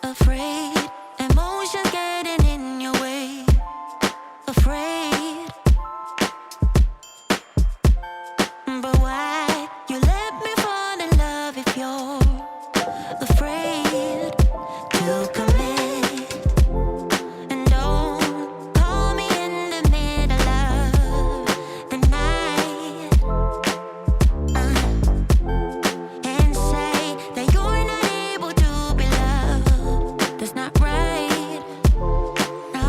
afraid. Emotions getting in your way. Afraid. But why you let me fall in love if you're afraid to commit? And don't call me in the middle of the night and say that you're not able to be loved. That's not right. No,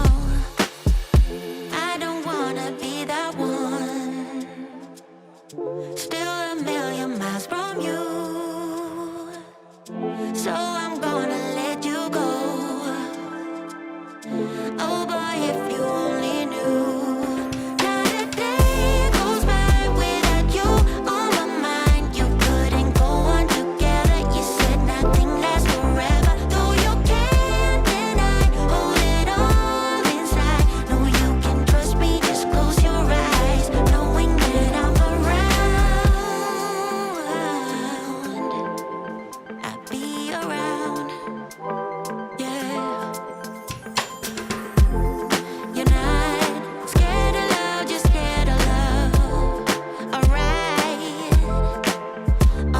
I don't wanna be that one. Still a million miles from you. So I'm gonna let you go. Oh boy, if you only knew. Not a day goes by without you on my mind. You couldn't go on together. You said nothing lasts forever. Though you can't deny, hold it all inside. No, you can trust me, just close your eyes, knowing that I'm around. I'll be around. Yeah. You're not scared of love, just scared of love. Alright,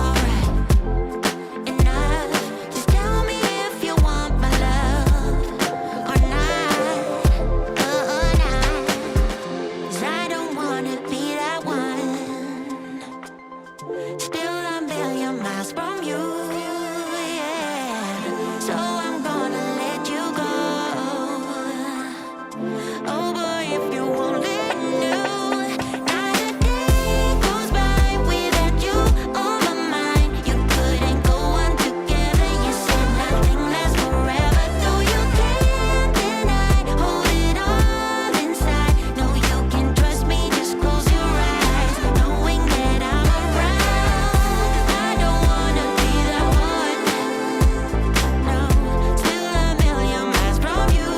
alright, enough. Just tell me if you want my love or not. 'Cause I don't wanna be that one. Still a million miles from you, yeah. So I'm gonna let you go. Oh boy, if you only knew. Not a day goes by without you on my mind. You couldn't go on together. You said nothing lasts forever. Though you can't deny, hold it all inside. No, you can trust me, just close your eyes, knowing that I'm around. I don't wanna be that one. No, still a million miles from you.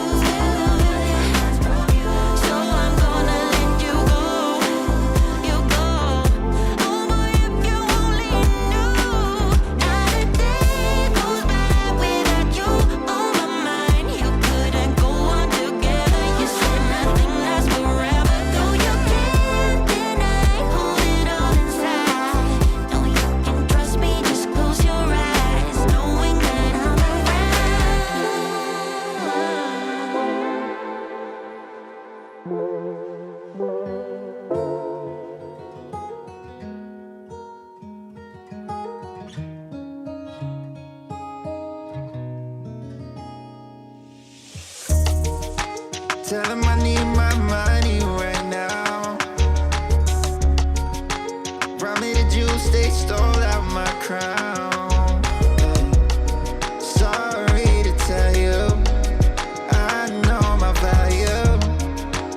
So I'm gonna let you go. You go. Oh boy, if you only knew. Not a day goes by without you on my mind. You couldn't go on together. You said nothing lasts forever. Though you can't deny, hold it all inside. No, you can trust me, just close your eyes, knowing that I'm around. Tell him I need my money right now. Brought me the juice, they stole out my crown. Sorry to tell you, I know my value.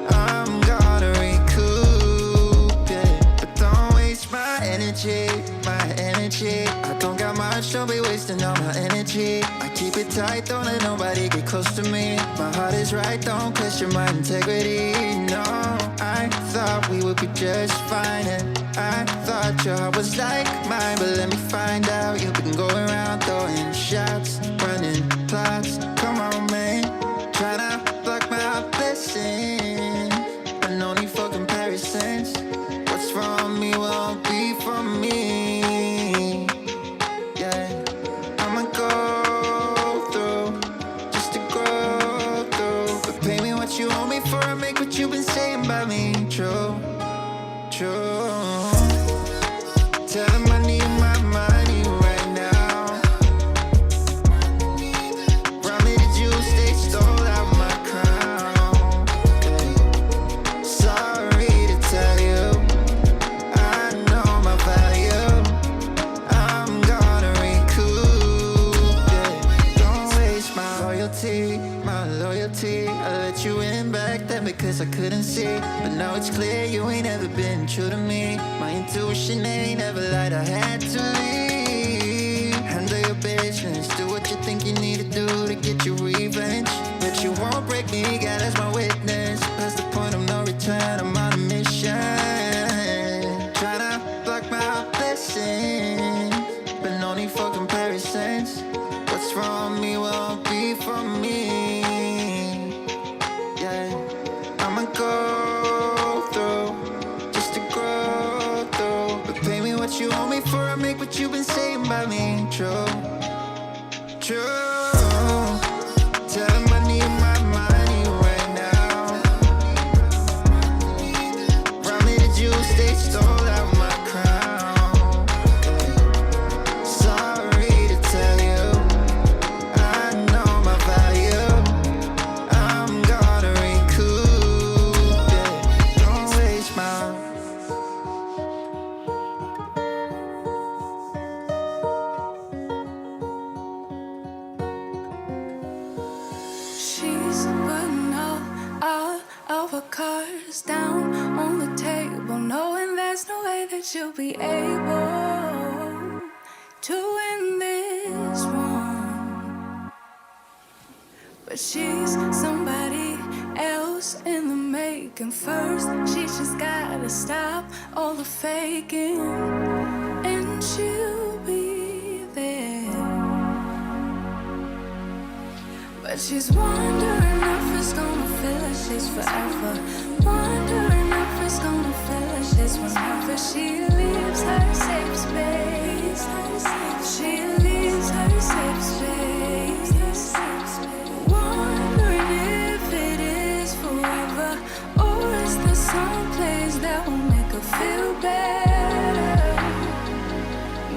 I'm gonna recoup it, but don't waste my energy, my energy. I don't got much, don't be wasting all my energy. I keep it tight, don't let nobody get close to me. My heart is right, don't question my integrity. No, I thought we would be just fine, and I thought your heart was like mine. But let me find out, you've been going around throwing shots, running plots. Come on, man, tryna block my blessing, but no need for comparisons. What's from me won't be from me. Yeah, I'ma go through just to grow through. But pay me what you owe me for I make what you've been saying about me true, true. Tell him I need my money right now. Brought me the juice, they stole out my crown. Sorry to tell you, I know my value. I'm gonna recoup it. Don't waste my loyalty, my loyalty. I let you in back then because I couldn't see, but now it's clear you ain't ever been true to me. My intuition ain't ever lied, I had to leave. Handle your business, do what you think you need to do to get your revenge. But you won't break me, God as my witness. Past the point of no return, I'm on a mission. Tryna block my blessings, but no need for comparisons. What's from me won't be true. Tell him I need my money right now. Probably the juice they stole out my crown. Sorry to tell you, I know my value. I'm gonna recoup it. Don't waste my. She's putting all of her cards down on the table, knowing there's no way that you'll be able to win this one. But she's somebody else in the making. First, she just gotta stop all the faking, and she'll be there. But she's wondering if it's gonna feel like she's forever. Wondering if it's gonna feel like she's whenever she leaves her safe space. She leaves her safe space. Wondering if it is forever, or is there some place that will make her feel better?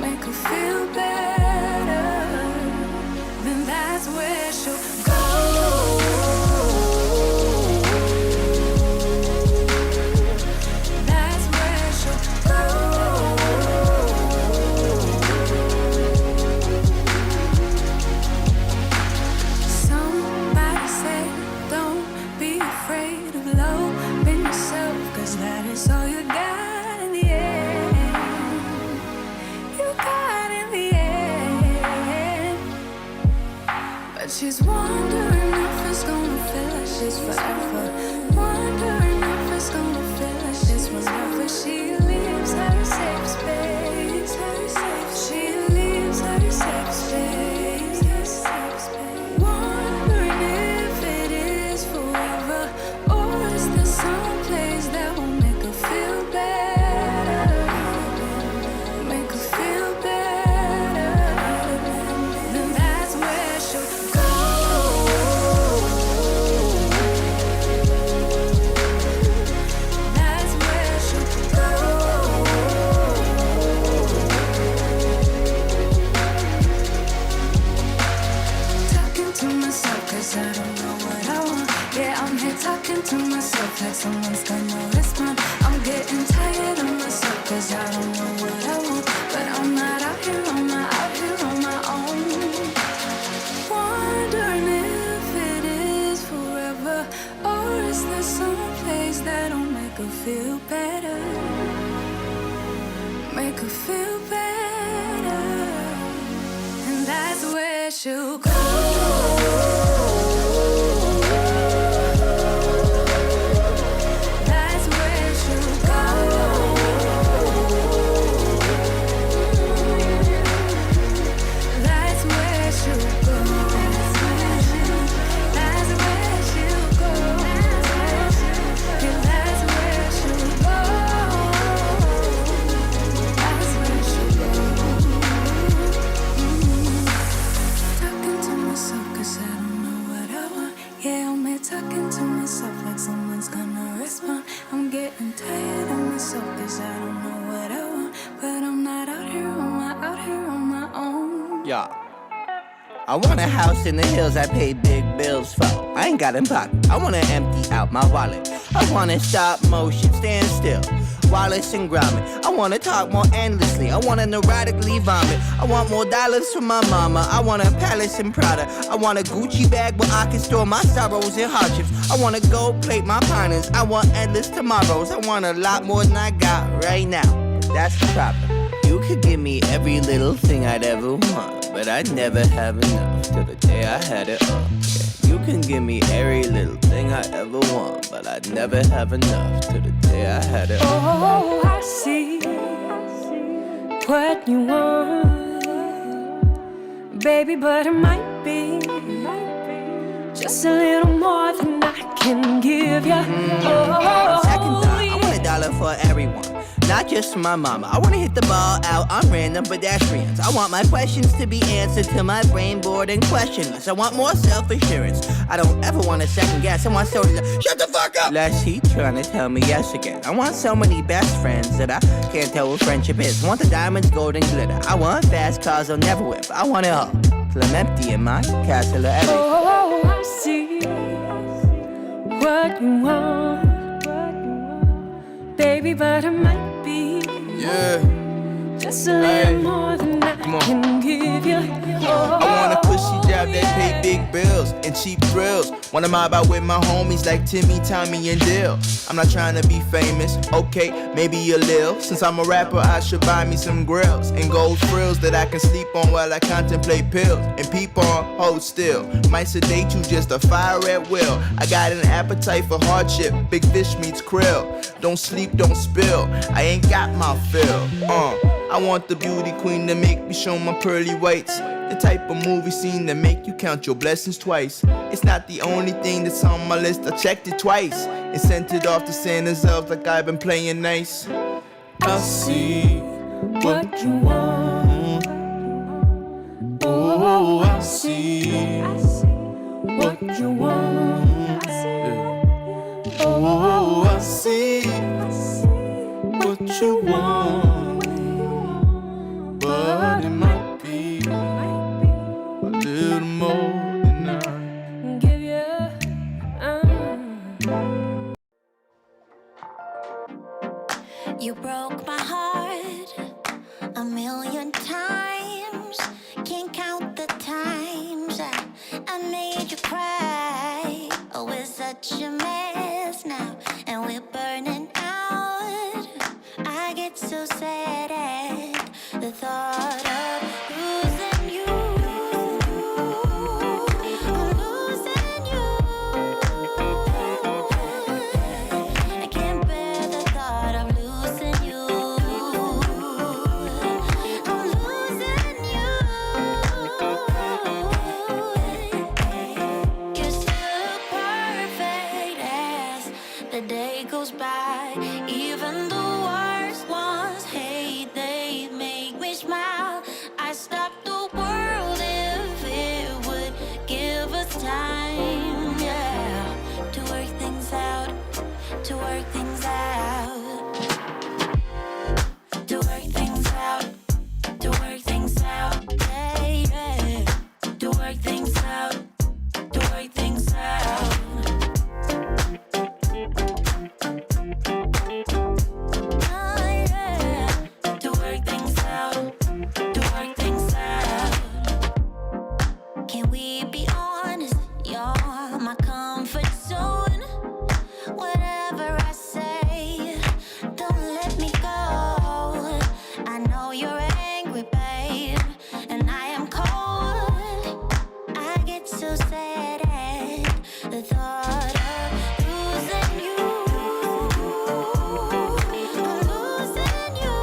Make her feel better. Then that's where she'll go. That's where she'll go. Somebody say, don't be afraid of loving yourself, 'cause that is all you got in the end. You got in the end. But she's wondering if it's gonna feel like she's forever. Wondering if it's gonna feel like she's whenever she leaves her safe space. She leaves her safe space. Wondering if it is forever, or is there some place that will make her feel better? Make her feel better. Then that's where she'll go. That's where she'll go. Talking to myself 'cause I don't know what I want. Yeah, I'm here talking to myself like someone's gonna respond. I'm getting tired of myself 'cause I don't know what I want. But I'm not out here on my own. Wondering if it is forever, or is there some place that'll make her feel better? Make her feel better. And that's where she'll go. That's where she'll go. That's where she'll go. That's where she'll go. Yeah, that's where she'll go. That's where she'll go. Talking to myself 'cause I don't know what I want. Yeah, I'm here talking to myself like someone's gonna respond. I'm getting tired of myself 'cause I don't know what I want. But I'm not out here on my own. Yeah. I want a house in the hills I pay big bills for. I ain't got in pocket. I wanna empty out my wallet. I wanna stop motion, stand still. Wallace and Gromit. I wanna talk more endlessly. I wanna neurotically vomit. I want more dollars from my mama. I want a palace in Prada. I want a Gucci bag where I can store my sorrows and hardships. I wanna gold plate my partners. I want endless tomorrows. I want a lot more than I got right now. That's the problem. You could give me every little thing I'd ever want, but I'd never have enough till the day I had it all. Yeah, you can give me every little thing I ever want, but I'd never have enough till the day I had it all. Oh, I see what you want, baby, but it might be just a little more than I can give you. Second thought, I want $1 for everyone. not just for my mama. I wanna hit the ball out on random pedestrians. I want my questions to be answered till my brain bored and questionless. I want more self-assurance. I don't ever want to second guess. I want so shut the fuck up. Less he trying to tell me yes again. I want so many best friends that I can't tell what friendship is. I want the diamonds, gold, and glitter. I want fast cars I'll never whip. I want it all till I'm empty in my castle of everything. Oh, I see what you want, baby, but I might be just a little more than I can give you. I want a cushy job that pay big bills and cheap thrills. Wanna mob out with my homies like Timmy, Tommy, and Dill. I'm not trying to be famous, okay, maybe a lil. Since I'm a rapper, I should buy me some grills and gold frills that I can sleep on while I contemplate pills and peep on, hold still. Might sedate you, just a fire at will. I got an appetite for hardship, big fish meets krill. Don't sleep, don't spill, I ain't got my fill. I want the beauty queen to make me show my pearly whites. The type of movie scene that make you count your blessings twice. It's not the only thing that's on my list, I checked it twice and sent it off to Santa's elves like I've been playing nice. I see what you want. Oh, I see what you want. Oh, I see what you want. But it might be a little more than I Give you. You broke my heart a million times. Can't count the times I made you cry. Oh, we're such a mess now, and we're burning out. I get so sad at the thought of losing you. I'm losing you. I can't bear the thought of losing you. I'm losing you. You're still perfect as the day goes by. Even the worst ones hate, they make me smile. I stop the world if it would give us time, yeah, to work things out, to work things out, to work things out, to work things out, yeah, yeah, to work things out, to work things out. To work things out, to work things out. Can we be honest? You're my comfort zone. Whatever I say, don't let me go. I know you're angry, babe, and I am cold. I get so sad at the thought of losing you. I'm losing you.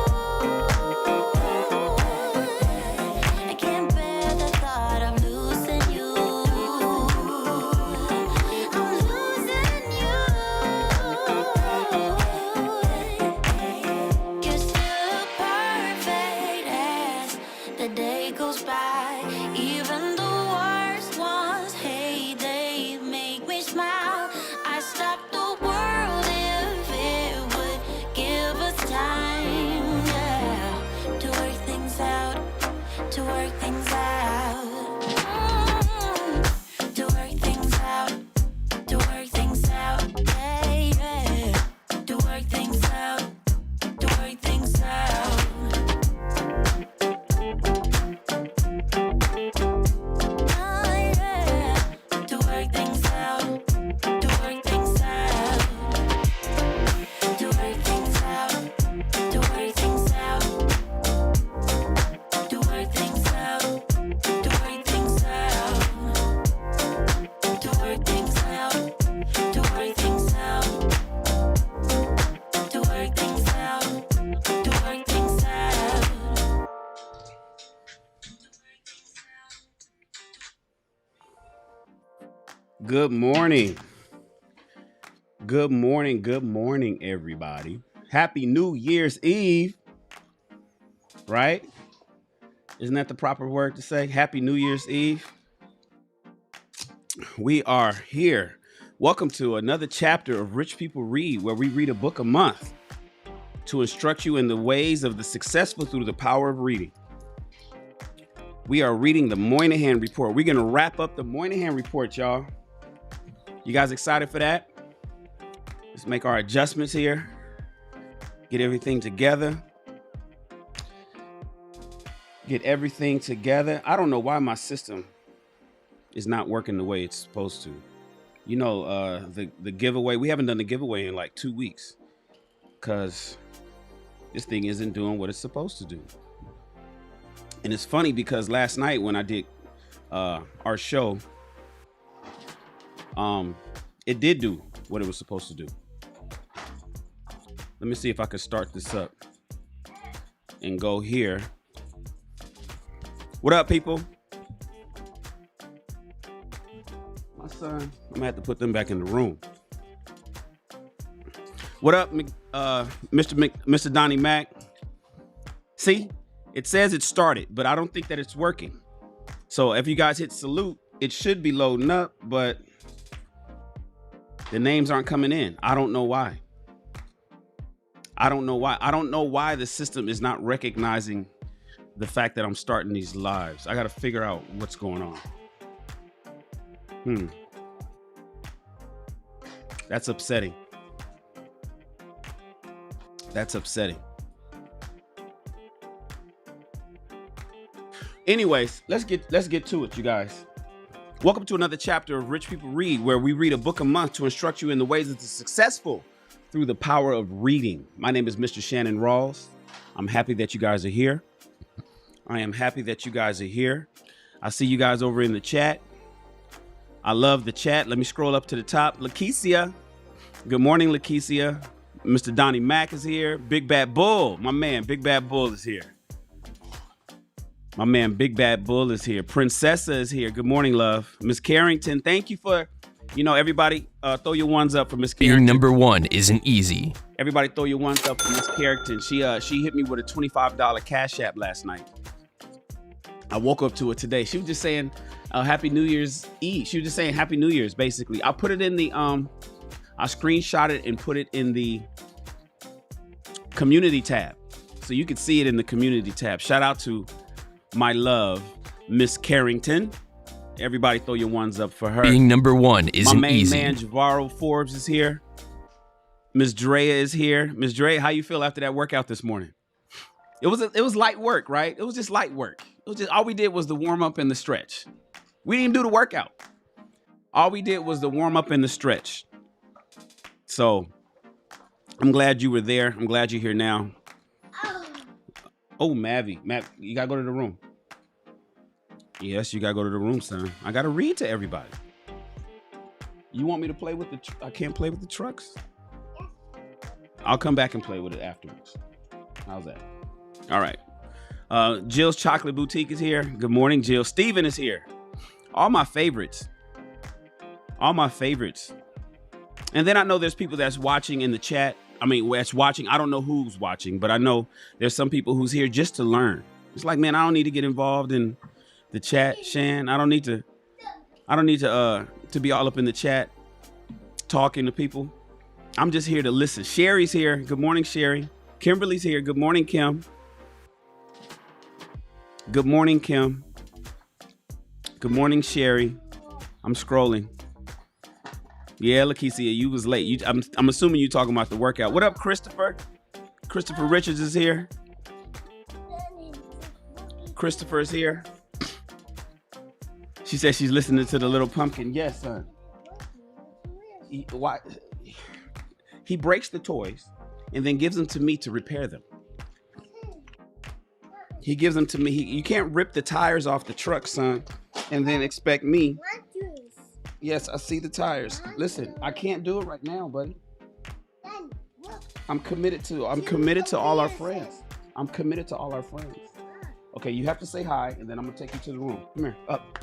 I can't bear the thought of losing you. I'm losing you. You're still perfect as the day goes by. Even the worst ones hate, they make me smile. I stop the world if it would give us time, yeah, to work things out, to work things out. To work things out, to work things out, yeah, yeah, to work things out, to work things out. Yeah, to work things out, to work things out, to work things out, to work things out, to work things out, to work things out, to work things out, to work things out, to work things out, to work things out. Good morning. Good morning, everybody. Happy New Year's Eve, right? Isn't that the proper word to say? Happy New Year's Eve. We are here. Welcome to another chapter of Rich People Read, where we read a book a month to instruct you in the ways of the successful through the power of reading. We are reading the Moynihan Report. We're going to wrap up the Moynihan Report, y'all. You guys excited for that? Let's make our adjustments here. Get everything together. I don't know why my system is not working the way it's supposed to. You know, the giveaway, we haven't done the giveaway in like 2 weeks because this thing isn't doing what it's supposed to do. And it's funny because last night when I did our show, it did do what it was supposed to do. Let me see if I can start this up and go here. What up, people? My son, I'm gonna have to put them back in the room. What up, Mr. Donnie Mac? See? It says it started, but I don't think that it's working. So if you guys hit salute, it should be loading up, but the names aren't coming in. I don't know why. I don't know why the system is not recognizing the fact that I'm starting these lives. I got to figure out what's going on. That's upsetting. Anyways, let's get to it, you guys. Welcome to another chapter of Rich People Read, where we read a book a month to instruct you in the ways of the successful through the power of reading. My name is Mr. Shannon Rawls. I'm happy that you guys are here. I see you guys over in the chat. I love the chat. Let me scroll up to the top. Lakeisha. Good morning, Lakeisha. Mr. Donnie Mac is here. Big Bad Bull. My man, Big Bad Bull is here. Princessa is here. Good morning, love. Miss Carrington, thank you for, everybody throw your ones up for Miss Carrington. Being number one isn't easy. Everybody throw your ones up for Miss Carrington. She hit me with a $25 Cash App last night. I woke up to it today. She was just saying Happy New Year's Eve. She was just saying Happy New Year's, basically. I put it in the, I screenshot it and put it in the community tab. So you can see it in the community tab. Shout out to my love, Miss Carrington. Everybody throw your ones up for her. Being number one isn't easy. My main man, Javaro Forbes, is here. Miss Drea is here. Miss Drea, how you feel after that workout this morning? It was light work, right? It was just light work. It was just, all we did was the warm up and the stretch. We didn't do the workout. All we did was the warm up and the stretch. So I'm glad you were there. I'm glad you're here now. Oh, Mav, you gotta go to the room. Yes, you gotta go to the room, son. I gotta read to everybody. You want me to play with I can't play with the trucks? I'll come back and play with it afterwards. How's that? All right. Jill's Chocolate Boutique is here. Good morning, Jill. Steven is here. All my favorites. And then I know there's people that's watching in the chat. That's watching. I don't know who's watching, but I know there's some people who's here just to learn. It's like, man, I don't need to get involved in the chat, Shan. I don't need to be all up in the chat talking to people. I'm just here to listen. Sherry's here. Good morning, Sherry. Kimberly's here. Good morning, Kim. Good morning, Sherry. I'm scrolling. Yeah, Lakeisha, you was late. I'm assuming you're talking about the workout. What up, Christopher? Christopher Richards is here. Christopher is here. She says she's listening to the Little Pumpkin. Yes, son. He breaks the toys and then gives them to me to repair them. He gives them to me. You can't rip the tires off the truck, son, and then expect me. Yes, I see the tires. Listen, I can't do it right now, buddy. I'm committed to all our friends. Okay, you have to say hi, and then I'm gonna take you to the room. Come here, up.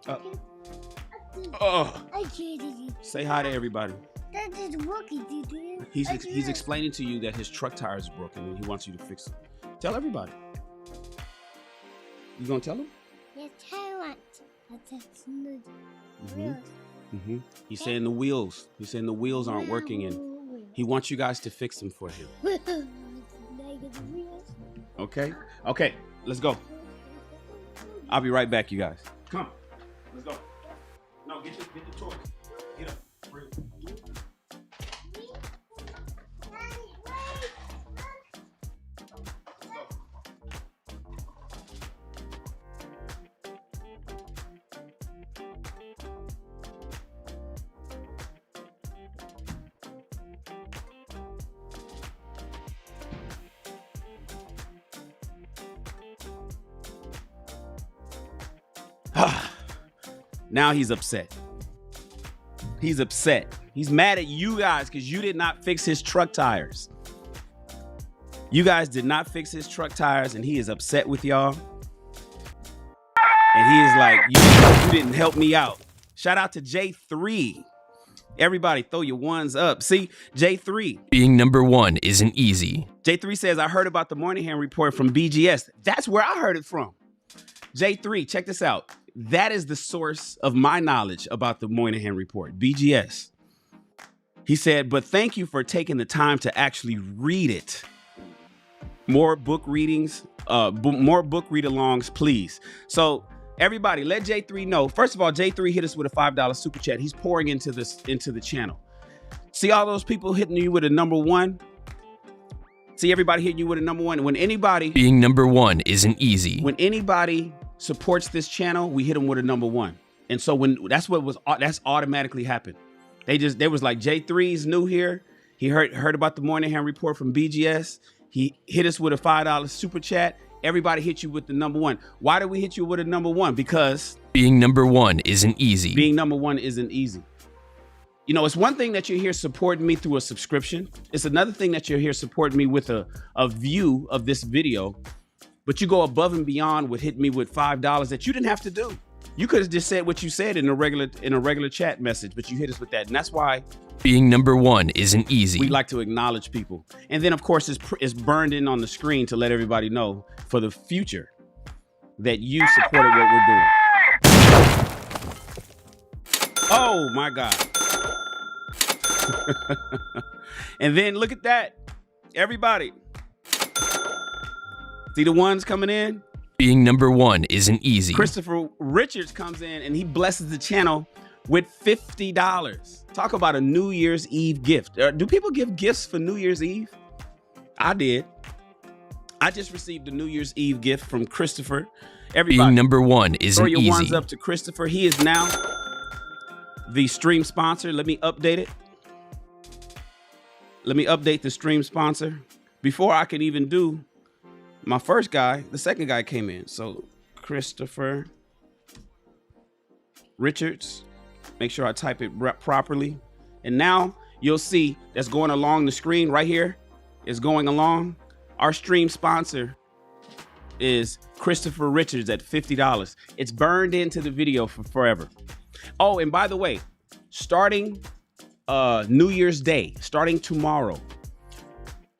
Up. Oh. Say hi to everybody. That is broken, dude. He's explaining to you that his truck tire is broken and he wants you to fix it. Tell everybody. You gonna tell him? Yes, I want. That's not Mm-hmm. He's saying the wheels. He's saying the wheels aren't working and he wants you guys to fix them for him. Okay? Okay, let's go. I'll be right back, you guys. Come. Let's go. No, get the toys. Get up. Bring it. Now he's upset. He's upset. He's mad at you guys because you did not fix his truck tires. You guys did not fix his truck tires and he is upset with y'all. And he is like, you didn't help me out. Shout out to J3. Everybody throw your ones up. See, J3. Being number one isn't easy. J3 says, I heard about the Moynihan Report from BGS. That's where I heard it from. J3, check this out. That is the source of my knowledge about the Moynihan Report, BGS. He said, but thank you for taking the time to actually read it. More book readings, more book read-alongs, please. So everybody, let J3 know. First of all, J3 hit us with a $5 super chat. He's pouring into the channel. See all those people hitting you with a number one? See everybody hitting you with a number one? When anybody... Being number one isn't easy. When anybody supports this channel, we hit them with a number one. And so that's automatically happened. They was like, J3's new here. He heard about the Moynihan Report from BGS. He hit us with a $5 super chat. Everybody hit you with the number one. Why did we hit you with a number one? Because being number one isn't easy. Being number one isn't easy. You know, it's one thing that you're here supporting me through a subscription. It's another thing that you're here supporting me with a view of this video. But you go above and beyond with hitting me with $5 that you didn't have to do. You could have just said what you said in a regular chat message, but you hit us with that. And that's why being number one isn't easy. We like to acknowledge people. And then, of course, it's burned in on the screen to let everybody know for the future that you supported what we're doing. Oh, my God. And then look at that. Everybody. See the ones coming in? Being number one isn't easy. Christopher Richards comes in and he blesses the channel with $50. Talk about a New Year's Eve gift. Do people give gifts for New Year's Eve? I did. I just received a New Year's Eve gift from Christopher. Everybody, being number one isn't easy. Throw your ones up to Christopher. He is now the stream sponsor. Let me update it. Let me update the stream sponsor. Before I can even do my first guy, the second guy came in. So Christopher Richards, make sure I type it properly. And now you'll see that's going along the screen right here is going along. Our stream sponsor is Christopher Richards at $50. It's burned into the video for forever. Oh, and by the way, starting New Year's Day, starting tomorrow,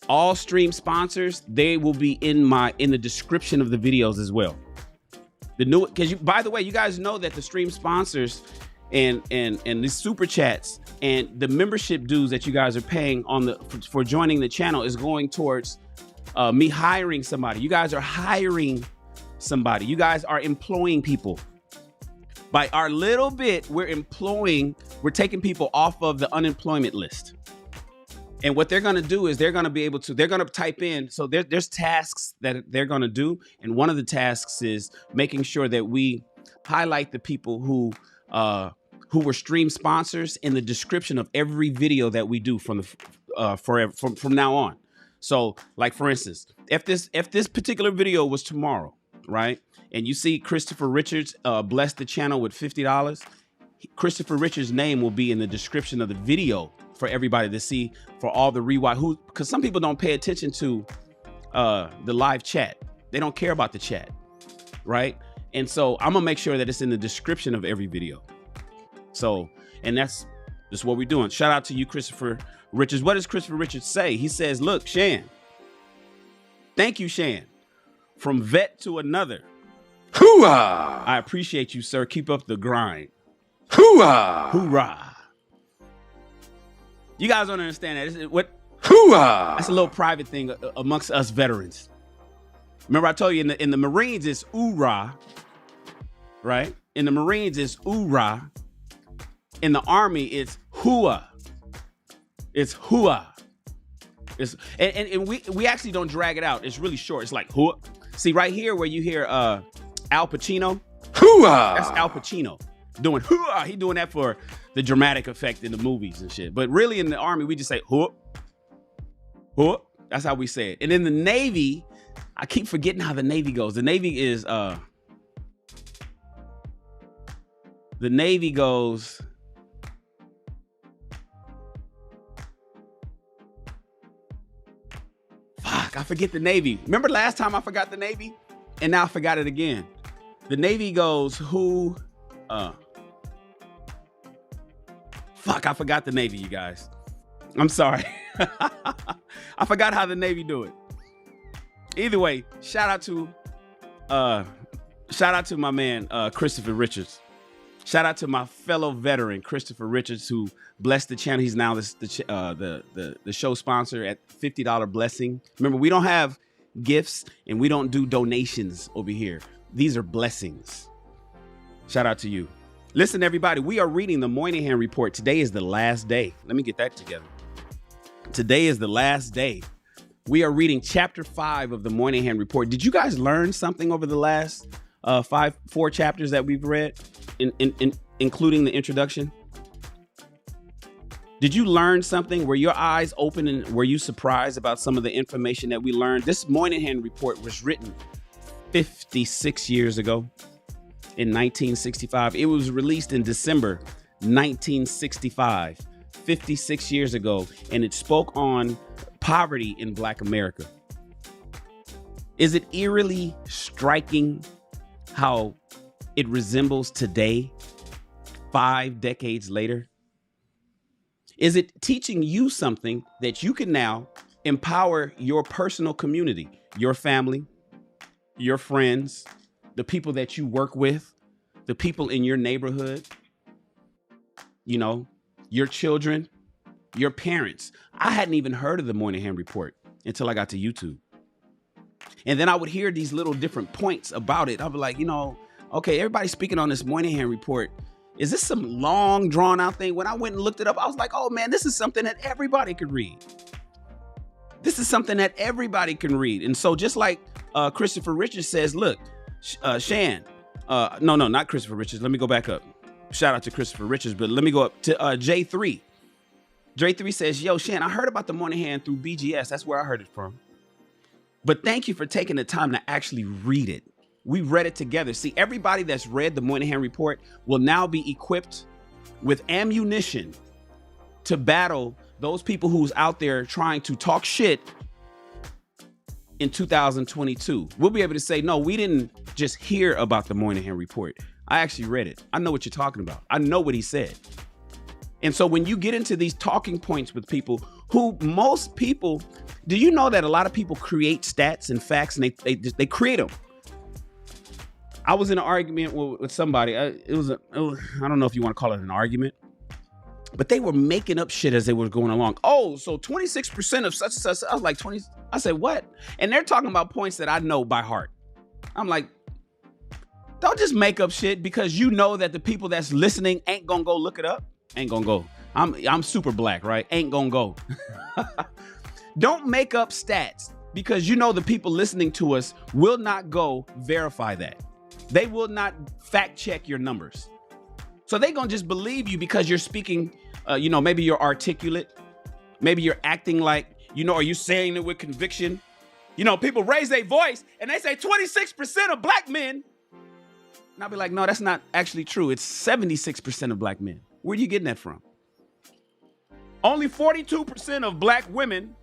all stream sponsors, they will be in the description of the videos as well. Because by the way, you guys know that the stream sponsors and the super chats and the membership dues that you guys are paying for joining the channel is going towards me hiring somebody. You guys are hiring somebody. You guys are employing people. By our little bit, we're taking people off of the unemployment list. And what they're going to do is they're going to type in. So there's tasks that they're going to do. And one of the tasks is making sure that we highlight the people who were stream sponsors in the description of every video that we do from now on. So like, for instance, if this particular video was tomorrow, right? And you see Christopher Richards bless the channel with $50, Christopher Richards' name will be in the description of the video for everybody to see, for all the rewatch, because some people don't pay attention to the live chat. They don't care about the chat, right? And so I'm gonna make sure that it's in the description of every video. So, and that's This is what we're doing. Shout out to you, Christopher Richards. What does Christopher Richards say? He says, look, Shan. Thank you, Shan. From vet to another. Hooah! I appreciate you, sir. Keep up the grind. Hooah! Hoorah. You guys don't understand that. Hooah! That's a little private thing amongst us veterans. Remember I told you in the Marines it's oorah, right? In the Marines it's oorah. In the Army it's hooah. It's hooah. And we actually don't drag it out. It's really short. It's like hooah. See right here where you hear Al Pacino. Hooah! That's Al Pacino doing hooah. He doing that for the dramatic effect in the movies and shit. But really in the Army we just say hooah. Hooah. That's how we say it. And in the Navy, I keep forgetting how the Navy goes. The Navy is goes fuck, I forget the Navy. Remember last time I forgot the Navy? And now I forgot it again. The Navy goes fuck, I forgot the Navy, you guys. I'm sorry. I forgot how the Navy do it. Either way, shout out to my man Christopher Richards. Shout out to my fellow veteran Christopher Richards, who blessed the channel. He's now the show sponsor at $50 blessing. Remember, we don't have gifts and we don't do donations over here. These are blessings. Shout out to you. Listen, everybody, we are reading the Moynihan Report. Today is the last day. Let me get that together. Today is the last day. We are reading chapter 5 of the Moynihan Report. Did you guys learn something over the last 4 chapters that we've read, including the introduction? Did you learn something? Were your eyes open and were you surprised about some of the information that we learned? This Moynihan Report was written 56 years ago in 1965. It was released in December 1965, 56 years ago, and it spoke on poverty in Black America. Is it eerily striking how it resembles today, 5 decades later? Is it teaching you something that you can now empower your personal community, your family, your friends, the people that you work with, the people in your neighborhood, you know, your children, your parents? I hadn't even heard of the Moynihan Report until I got to YouTube. And then I would hear these little different points about it. I'd be like, you know, okay, everybody's speaking on this Moynihan Report. Is this some long drawn out thing? When I went and looked it up, I was like, oh man, this is something that everybody could read. This is something that everybody can read. And so just like Christopher Richards says, look, Shan, no, not Christopher Richards. Let me go back up. Shout out to Christopher Richards, but let me go up to J3. J3 says, yo, Shan, I heard about the Moynihan through BGS. That's where I heard it from. But thank you for taking the time to actually read it. We read it together. See, everybody that's read the Moynihan Report will now be equipped with ammunition to battle those people who's out there trying to talk shit in 2022. We'll be able to say, no, we didn't just hear about the Moynihan Report. I actually read it. I know what you're talking about. I know what he said. And so when you get into these talking points with people who most people, do you know that a lot of people create stats and facts and they create them? I was in an argument with somebody. I don't know if you want to call it an argument, but they were making up shit as they were going along. Oh, so 26% of such and such. I was like 20. I said, what? And they're talking about points that I know by heart. I'm like, don't just make up shit because you know that the people that's listening ain't gonna go look it up. Ain't gonna go. I'm super black, right? Ain't gonna go. Don't make up stats because you know the people listening to us will not go verify that. They will not fact check your numbers. So they gonna just believe you because you're speaking, maybe you're articulate. Maybe you're acting like, are you saying it with conviction? People raise their voice and they say 26% of black men. And I'll be like, no, that's not actually true. It's 76% of black men. Where are you getting that from? Only 42% of black women.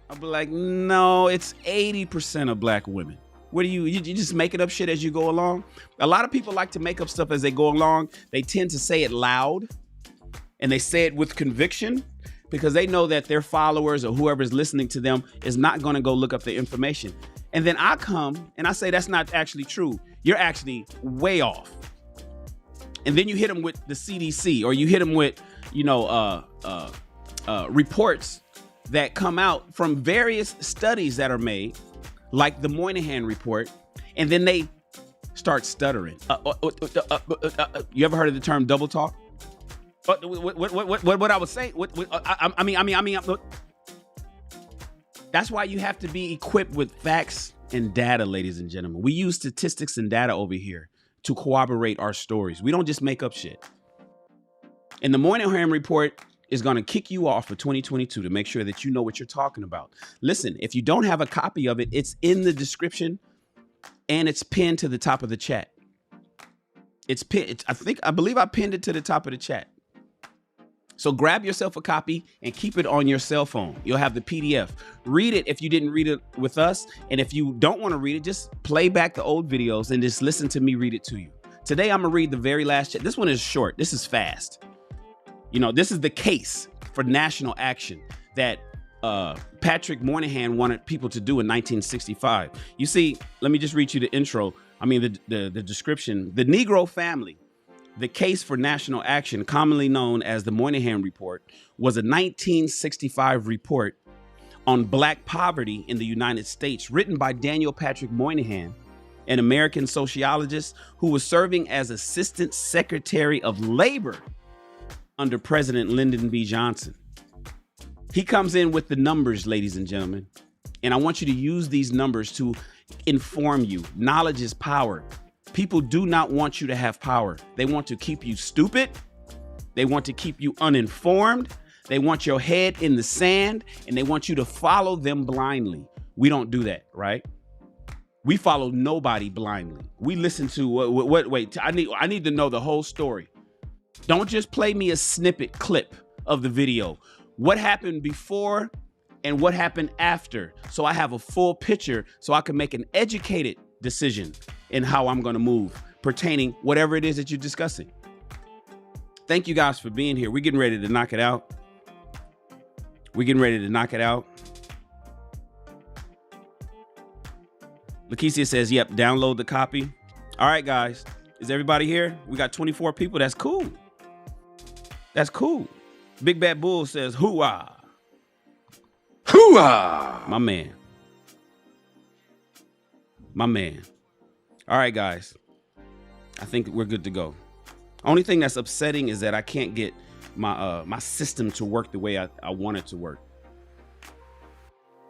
I'll be like, no, it's 80% of black women. What do you just making up shit as you go along? A lot of people like to make up stuff as they go along. They tend to say it loud. And they say it with conviction because they know that their followers or whoever's listening to them is not going to go look up the information. And then I come and I say, that's not actually true. You're actually way off. And then you hit them with the CDC, or you hit them with, reports that come out from various studies that are made, like the Moynihan Report, and then they start stuttering. You ever heard of the term double talk? What I was saying? I mean, that's why you have to be equipped with facts and data, ladies and gentlemen. We use statistics and data over here to corroborate our stories. We don't just make up shit. And the Moynihan Report is going to kick you off for 2022 to make sure that you know what you're talking about. Listen, if you don't have a copy of it, it's in the description and it's pinned to the top of the chat. It's pinned. I believe I pinned it to the top of the chat. So grab yourself a copy and keep it on your cell phone. You'll have the PDF. Read it if you didn't read it with us. And if you don't want to read it, just play back the old videos and just listen to me read it to you. Today, I'm going to read the very last chat. This one is short. This is fast. This is the case for national action that Patrick Moynihan wanted people to do in 1965. You see, let me just read you the intro. The description. The Negro Family, the case for national action, commonly known as the Moynihan Report, was a 1965 report on Black poverty in the United States, written by Daniel Patrick Moynihan, an American sociologist who was serving as Assistant Secretary of Labor under President Lyndon B. Johnson. He comes in with the numbers, ladies and gentlemen, and I want you to use these numbers to inform you. Knowledge is power. People do not want you to have power. They want to keep you stupid. They want to keep you uninformed. They want your head in the sand, and they want you to follow them blindly. We don't do that, right? We follow nobody blindly. We listen to wait, I need to know the whole story. Don't just play me a snippet clip of the video. What happened before and what happened after, so I have a full picture so I can make an educated decision in how I'm going to move pertaining whatever it is that you're discussing. Thank you guys for being here. We're getting ready to knock it out. Lakeisha says, yep, download the copy. All right, guys. Is everybody here? We got 24 people. That's cool. Big Bad Bull says, hoo-ah. Hoo-ah. My man. All right, guys. I think we're good to go. Only thing that's upsetting is that I can't get my system to work the way I want it to work.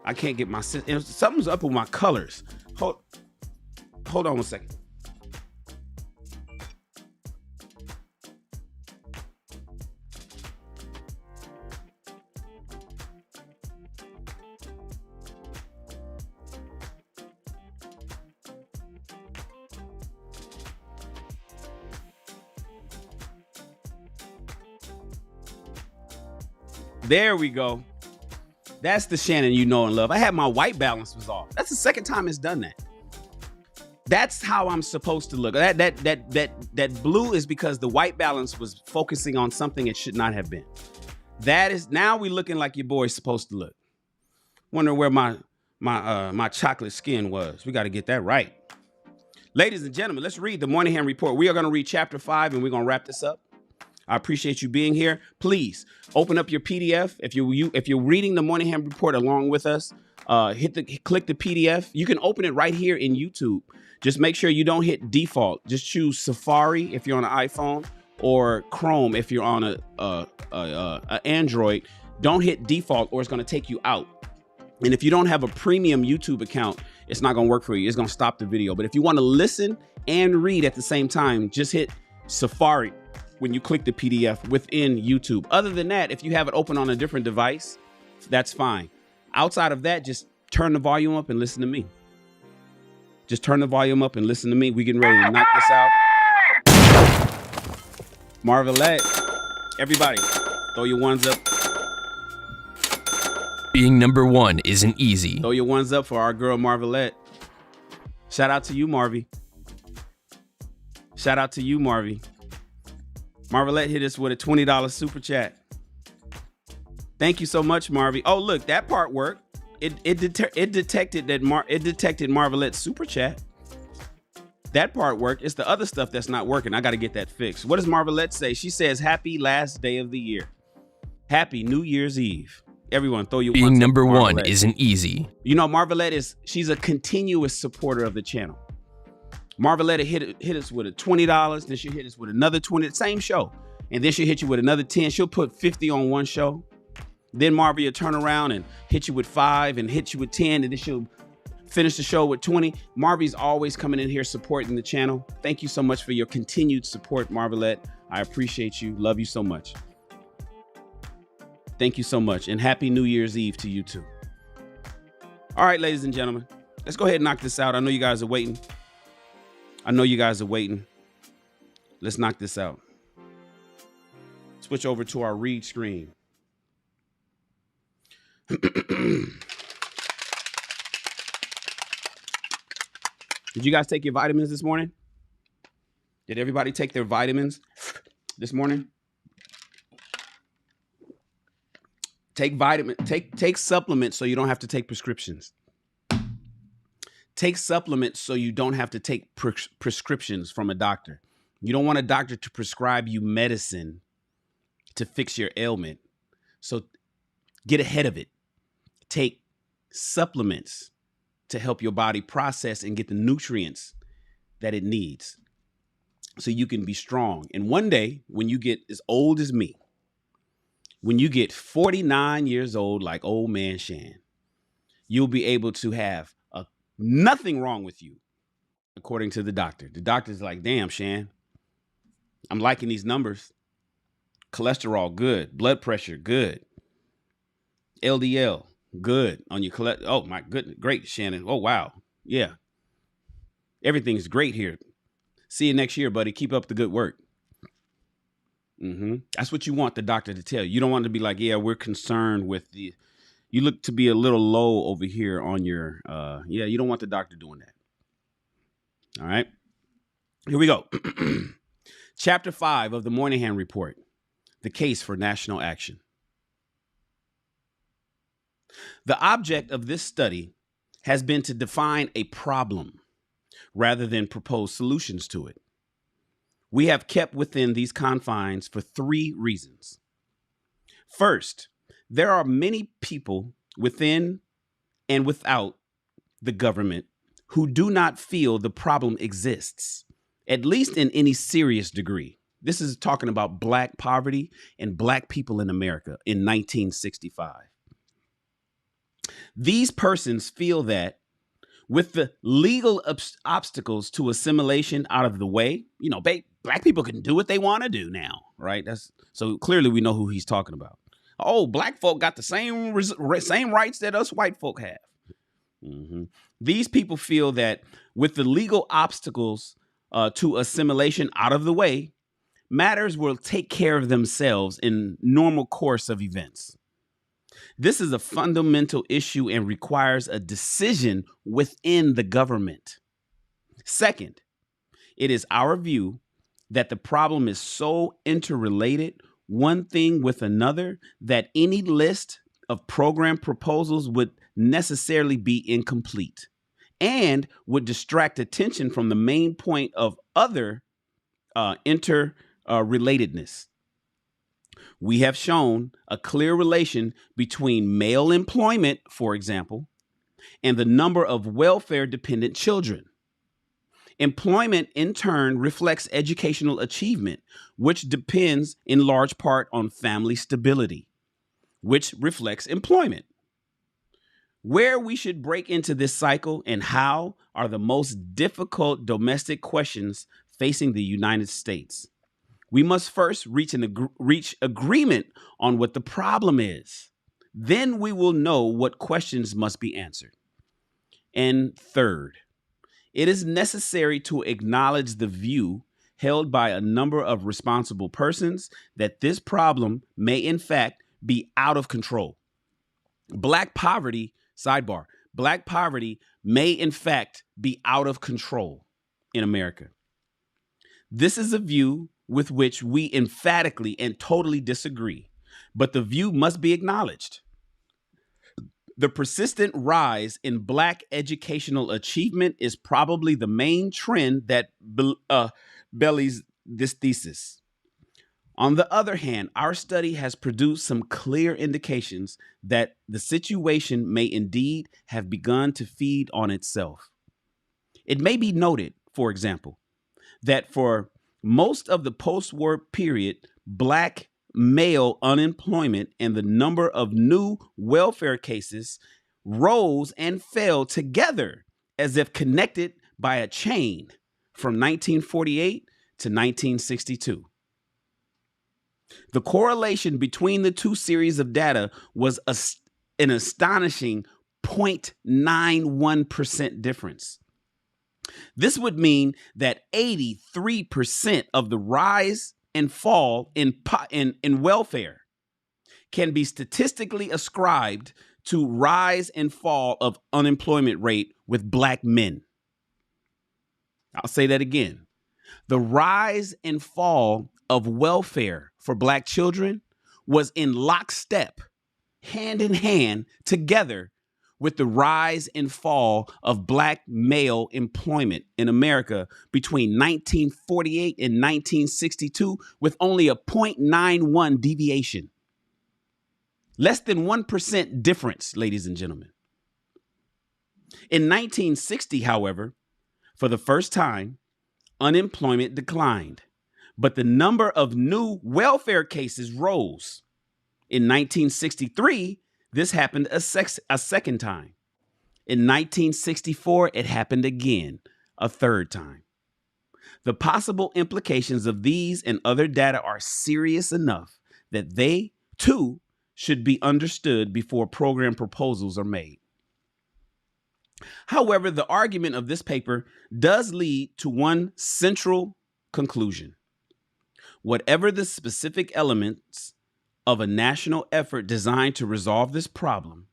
I can't get my system. Something's up with my colors. Hold on 1 second. There we go. That's the Shannon you know and love. I had my white balance was off. That's the second time it's done that. That's how I'm supposed to look. That blue is because the white balance was focusing on something it should not have been. That is, now we looking like your boy's supposed to look. Wonder where my chocolate skin was. We got to get that right. Ladies and gentlemen, let's read the Moynihan Report. We are going to read chapter 5 and we're going to wrap this up. I appreciate you being here. Please open up your PDF. If you're reading the Moynihan Report along with us, click the PDF. You can open it right here in YouTube. Just make sure you don't hit default. Just choose Safari if you're on an iPhone or Chrome if you're on a Android. Don't hit default or it's going to take you out. And if you don't have a premium YouTube account, it's not going to work for you. It's going to stop the video. But if you want to listen and read at the same time, just hit Safari when you click the PDF within YouTube. Other than that, if you have it open on a different device, that's fine. Outside of that, just turn the volume up and listen to me. Just turn the volume up and listen to me. We getting ready to knock this out. Marvelette, everybody, throw your ones up. Being number one isn't easy. Throw your ones up for our girl Marvelette. Shout out to you, Marvy. Marvelette hit us with a $20 super chat. Thank you so much, Marvy. Oh, look, that part worked. It detected Marvelette's super chat. That part worked. It's the other stuff that's not working. I got to get that fixed. What does Marvelette say? She says, happy last day of the year. Happy New Year's Eve. Everyone, throw your Being number one isn't easy. You know, Marvelette she's a continuous supporter of the channel. Marvelette hit us with a $20. Then she'll hit us with another 20, same show. And then she'll hit you with another 10. She'll put 50 on one show. Then Marvy will turn around and hit you with 5 and hit you with 10. And then she'll finish the show with 20. Marvy's always coming in here supporting the channel. Thank you so much for your continued support, Marvelette. I appreciate you. Love you so much. Thank you so much. And happy New Year's Eve to you too. All right, ladies and gentlemen, let's go ahead and knock this out. I know you guys are waiting. Let's knock this out. Switch over to our read screen. Did you guys take your vitamins this morning? Did everybody take their vitamins this morning? Take supplements so you don't have to take prescriptions. Take supplements so you don't have to take prescriptions from a doctor. You don't want a doctor to prescribe you medicine to fix your ailment. So get ahead of it. Take supplements to help your body process and get the nutrients that it needs so you can be strong. And one day, when you get as old as me, when you get 49 years old, like old man Shannon, you'll be able to have nothing wrong with you, according to the doctor. The doctor's like, damn, Shan, I'm liking these numbers. Cholesterol, good. Blood pressure, good. LDL, good on your cholesterol. Oh, my goodness. Great, Shannon. Oh, wow. Yeah. Everything's great here. See you next year, buddy. Keep up the good work. That's what you want the doctor to tell you. You don't want to be like, yeah, we're concerned with you look to be a little low over here on your, you don't want the doctor doing that. All right. Here we go. Chapter 5 of the Moynihan Report, the case for national action. The object of this study has been to define a problem rather than propose solutions to it. We have kept within these confines for 3 reasons. First, there are many people within and without the government who do not feel the problem exists, at least in any serious degree. This is talking about Black poverty and Black people in America in 1965. These persons feel that with the legal obstacles to assimilation out of the way, Black people can do what they want to do now, right? So clearly we know who he's talking about. Oh, Black folk got the same rights that us white folk have. These people feel that with the legal obstacles to assimilation out of the way, matters will take care of themselves in normal course of events. This is a fundamental issue and requires a decision within the government. Second, it is our view that the problem is so interrelated, one thing with another, that any list of program proposals would necessarily be incomplete and would distract attention from the main point of other interrelatedness. We have shown a clear relation between male employment, for example, and the number of welfare-dependent children. Employment, in turn, reflects educational achievement, which depends in large part on family stability, which reflects employment. Where we should break into this cycle and how are the most difficult domestic questions facing the United States. We must first reach agreement on what the problem is. Then we will know what questions must be answered. And third, it is necessary to acknowledge the view held by a number of responsible persons that this problem may in fact be out of control. Black poverty, sidebar, Black poverty may in fact be out of control in America. This is a view with which we emphatically and totally disagree, but the view must be acknowledged. The persistent rise in Black educational achievement is probably the main trend that bellies this thesis. On the other hand, our study has produced some clear indications that the situation may indeed have begun to feed on itself. It may be noted, for example, that for most of the post-war period, Black male unemployment and the number of new welfare cases rose and fell together as if connected by a chain from 1948 to 1962. The correlation between the two series of data was an astonishing 0.91% difference. This would mean that 83% of the rise and fall in welfare can be statistically ascribed to rise and fall of unemployment rate with Black men. I'll say that again. The rise and fall of welfare for Black children was in lockstep, hand in hand, together with the rise and fall of Black male employment in America between 1948 and 1962, with only a 0.91 deviation. Less than 1% difference, ladies and gentlemen. In 1960, however, for the first time, unemployment declined, but the number of new welfare cases rose. In 1963, this happened a second time. In 1964, it happened again, a third time. The possible implications of these and other data are serious enough that they, too, should be understood before program proposals are made. However, the argument of this paper does lead to one central conclusion. Whatever the specific elements of a national effort designed to resolve this problem,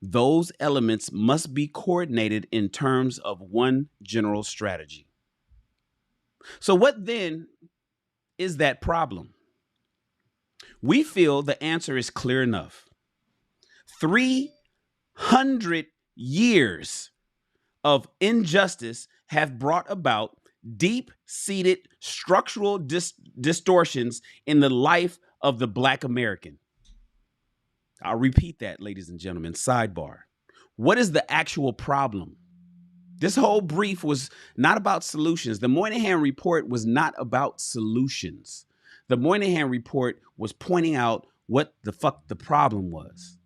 those elements must be coordinated in terms of one general strategy. So what then is that problem? We feel the answer is clear enough. 300 years of injustice have brought about deep-seated structural distortions in the life of the Black American. I'll repeat that, ladies and gentlemen. Sidebar. What is the actual problem? This whole brief was not about solutions. The Moynihan Report was not about solutions. The Moynihan Report was pointing out what the fuck the problem was.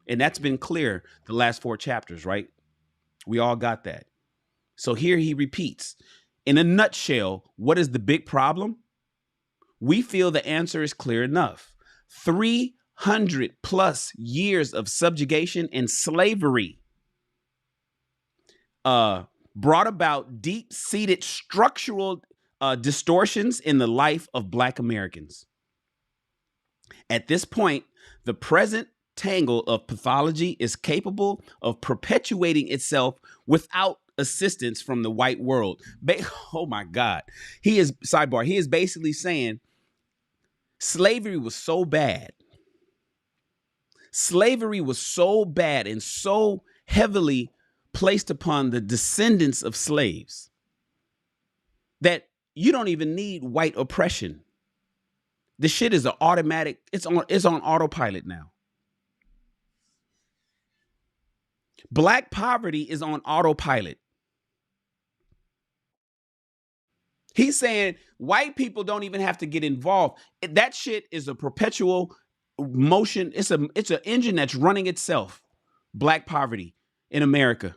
And that's been clear the last 4 chapters, right? We all got that. So here he repeats. In a nutshell, what is the big problem? We feel the answer is clear enough. 300 plus years of subjugation and slavery brought about deep-seated structural distortions in the life of Black Americans. At this point, the present tangle of pathology is capable of perpetuating itself without assistance from the white world. Oh my God. He is basically saying slavery was so bad. Slavery was so bad and so heavily placed upon the descendants of slaves that you don't even need white oppression. The shit is an automatic, it's on autopilot now. Black poverty is on autopilot. He's saying white people don't even have to get involved. That shit is a perpetual motion. It's an engine that's running itself. Black poverty in America.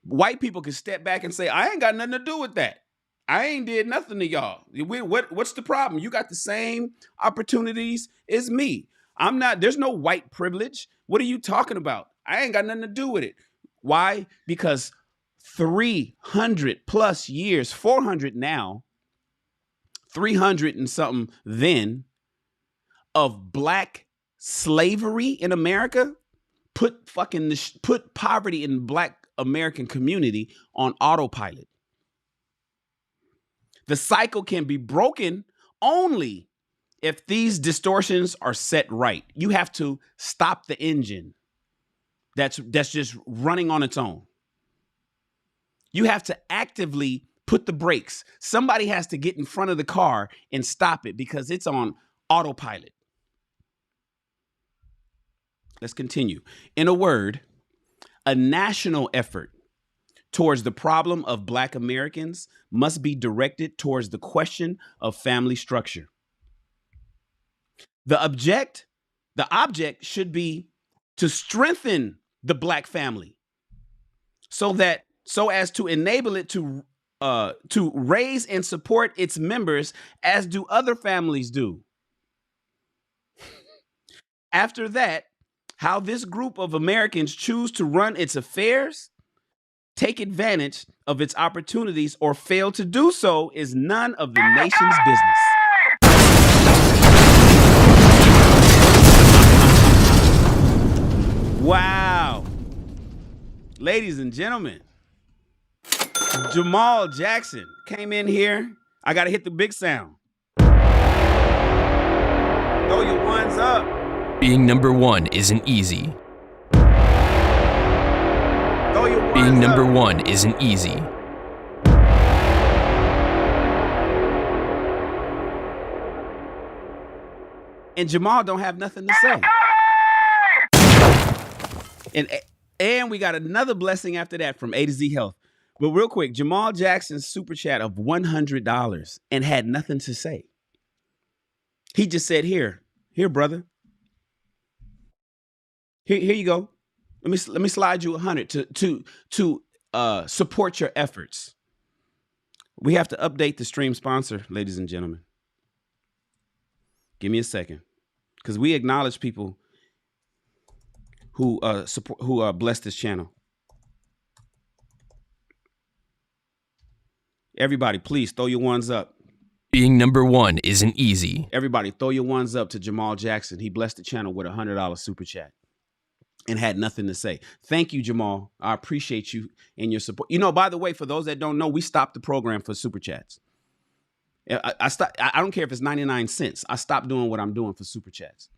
White people can step back and say, I ain't got nothing to do with that. I ain't did nothing to y'all. What's the problem? You got the same opportunities as me. There's no white privilege. What are you talking about? I ain't got nothing to do with it. Why? Because 300 plus years, 400 now, 300 and something then of Black slavery in America put poverty in Black American community on autopilot. The cycle can be broken only if these distortions are set right. You have to stop the engine that's just running on its own. You have to actively put the brakes. Somebody has to get in front of the car and stop it because it's on autopilot. Let's continue. In a word, a national effort towards the problem of Black Americans must be directed towards the question of family structure. The object should be to strengthen the Black family so as to enable it to raise and support its members as do other families do. After that, how this group of Americans choose to run its affairs, take advantage of its opportunities, or fail to do so is none of the nation's business. Wow. Ladies and gentlemen, Jamal Jackson came in here. I got to hit the big sound. Throw your ones up. Being number one isn't easy. Throw your ones Being number up. one isn't easy. And Jamal don't have nothing to say. And we got another blessing after that from A to Z Health. But real quick, Jamal Jackson's super chat of $100 and had nothing to say. He just said, here, brother. Here you go. Let me slide you 100 to support your efforts. We have to update the stream sponsor, ladies and gentlemen. Give me a second, because we acknowledge people who bless this channel. Everybody, please throw your ones up. Being number one isn't easy. Everybody, throw your ones up to Jamal Jackson. He blessed the channel with a $100 super chat and had nothing to say. Thank you, Jamal. I appreciate you and your support. You know, by the way, for those that don't know, we stopped the program for super chats. I don't care if it's 99 cents. I stopped doing what I'm doing for super chats.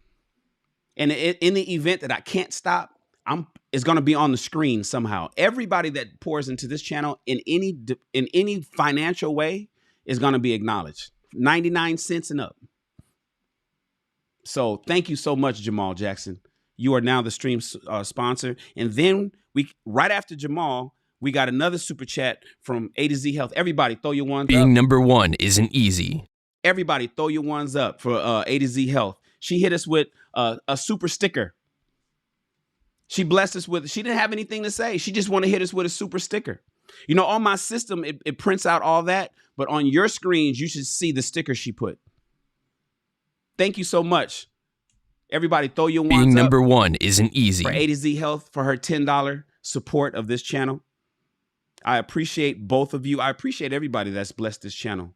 And in the event that I can't stop, it's going to be on the screen somehow. Everybody that pours into this channel in any financial way is going to be acknowledged. 99 cents and up. So thank you so much, Jamal Jackson. You are now the stream sponsor. And then right after Jamal, we got another super chat from A to Z Health. Everybody throw your ones up. Being number one isn't easy. Everybody throw your ones up for A to Z Health. She hit us with a super sticker. She blessed us with, she didn't have anything to say. She just want to hit us with a super sticker. You know, on my system, it prints out all that, but on your screens, you should see the sticker she put. Thank you so much. Everybody throw your ones up. Being number one isn't easy. For A to Z Health, for her $10 support of this channel. I appreciate both of you. I appreciate everybody that's blessed this channel.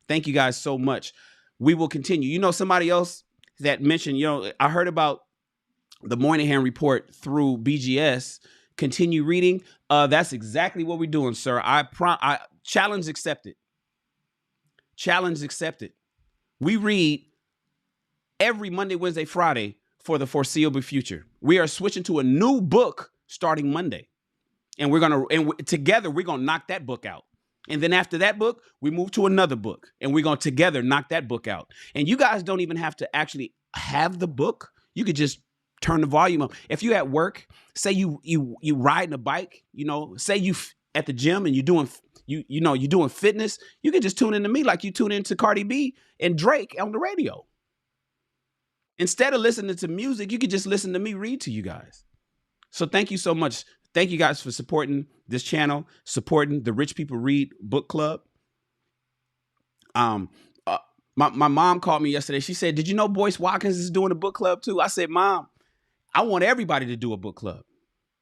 Thank you guys so much. We will continue. You know, somebody else that mentioned, you know, I heard about the Moynihan Report through BGS. Continue reading. That's exactly what we're doing, sir. I challenge accepted. Challenge accepted. We read every Monday, Wednesday, Friday for the foreseeable future. We are switching to a new book starting Monday. And together we're gonna knock that book out. And then after that book, we move to another book, and we're gonna together knock that book out. And you guys don't even have to actually have the book. You could just turn the volume up. If you're at work, say you riding a bike, you know, say you at the gym and you're doing fitness, you can just tune into me like you tune into Cardi B and Drake on the radio. Instead of listening to music, you could just listen to me read to you guys. So thank you so much. Thank you guys for supporting this channel, supporting the Rich People Read Book Club. My mom called me yesterday. She said, "Did you know Boyce Watkins is doing a book club too?" I said, "Mom, I want everybody to do a book club."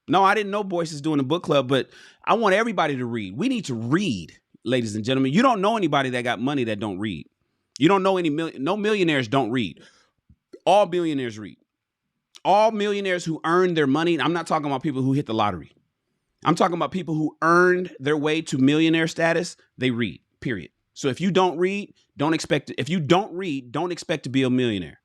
No, I didn't know Boyce is doing a book club, but I want everybody to read. We need to read, ladies and gentlemen. You don't know anybody that got money that don't read. You don't know no millionaires don't read. All billionaires read. All millionaires who earn their money. I'm not talking about people who hit the lottery. I'm talking about people who earned their way to millionaire status. They read, period. So if you don't read, If you don't read, don't expect to be a millionaire.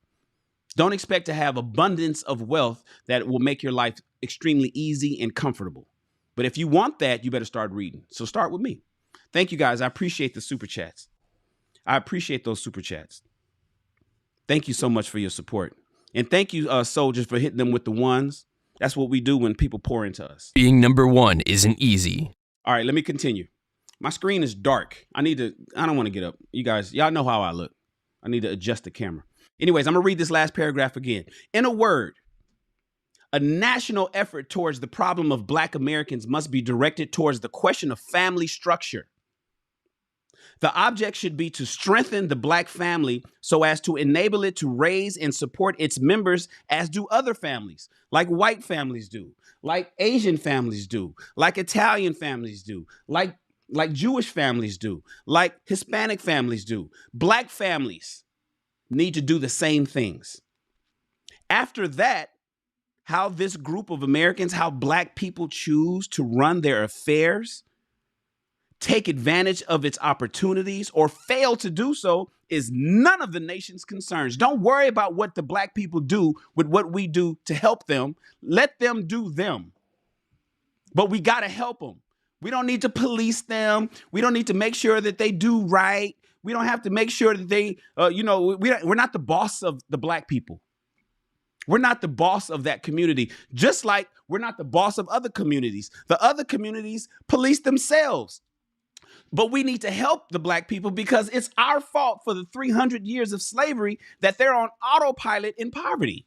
Don't expect to have abundance of wealth that will make your life extremely easy and comfortable. But if you want that, you better start reading. So start with me. Thank you, guys. I appreciate the super chats. I appreciate those super chats. Thank you so much for your support. And thank you, soldiers, for hitting them with the ones. That's what we do when people pour into us. Being number one isn't easy. All right, let me continue. My screen is dark. I don't want to get up. You guys, y'all know how I look. I need to adjust the camera. Anyways, I'm going to read this last paragraph again. In a word, a national effort towards the problem of Black Americans must be directed towards the question of family structure. The object should be to strengthen the Black family so as to enable it to raise and support its members as do other families, like white families do, like Asian families do, like Italian families do, like Jewish families do, like Hispanic families do. Black families need to do the same things. After that, how this group of Americans, how Black people choose to run their affairs, take advantage of its opportunities, or fail to do so is none of the nation's concerns. Don't worry about what the Black people do with what we do to help them. Let them do them. But we got to help them. We don't need to police them. We don't need to make sure that they do right. We don't have to make sure that they, we're not the boss of the Black people. We're not the boss of that community, just like we're not the boss of other communities. The other communities police themselves. But we need to help the Black people because it's our fault for the 300 years of slavery that they're on autopilot in poverty.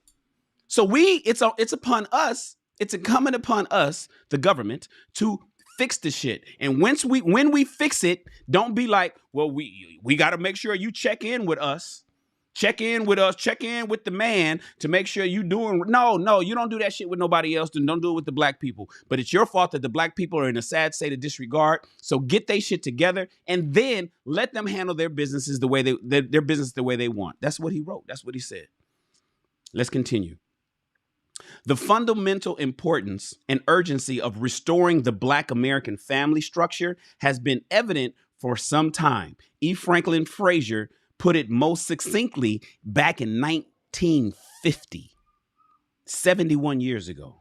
So it's upon us, it's incumbent upon us, the government, to fix the shit. And when we fix it, don't be like, well, we got to make sure you check in with us. Check in with us, check in with the man to make sure you doing. No, you don't do that shit with nobody else. Then don't do it with the Black people. But it's your fault that the Black people are in a sad state of disregard. So get they shit together and then let them handle their businesses the way their business the way they want. That's what he wrote. That's what he said. Let's continue. The fundamental importance and urgency of restoring the Black American family structure has been evident for some time. E. Franklin Frazier put it most succinctly back in 1950, 71 years ago.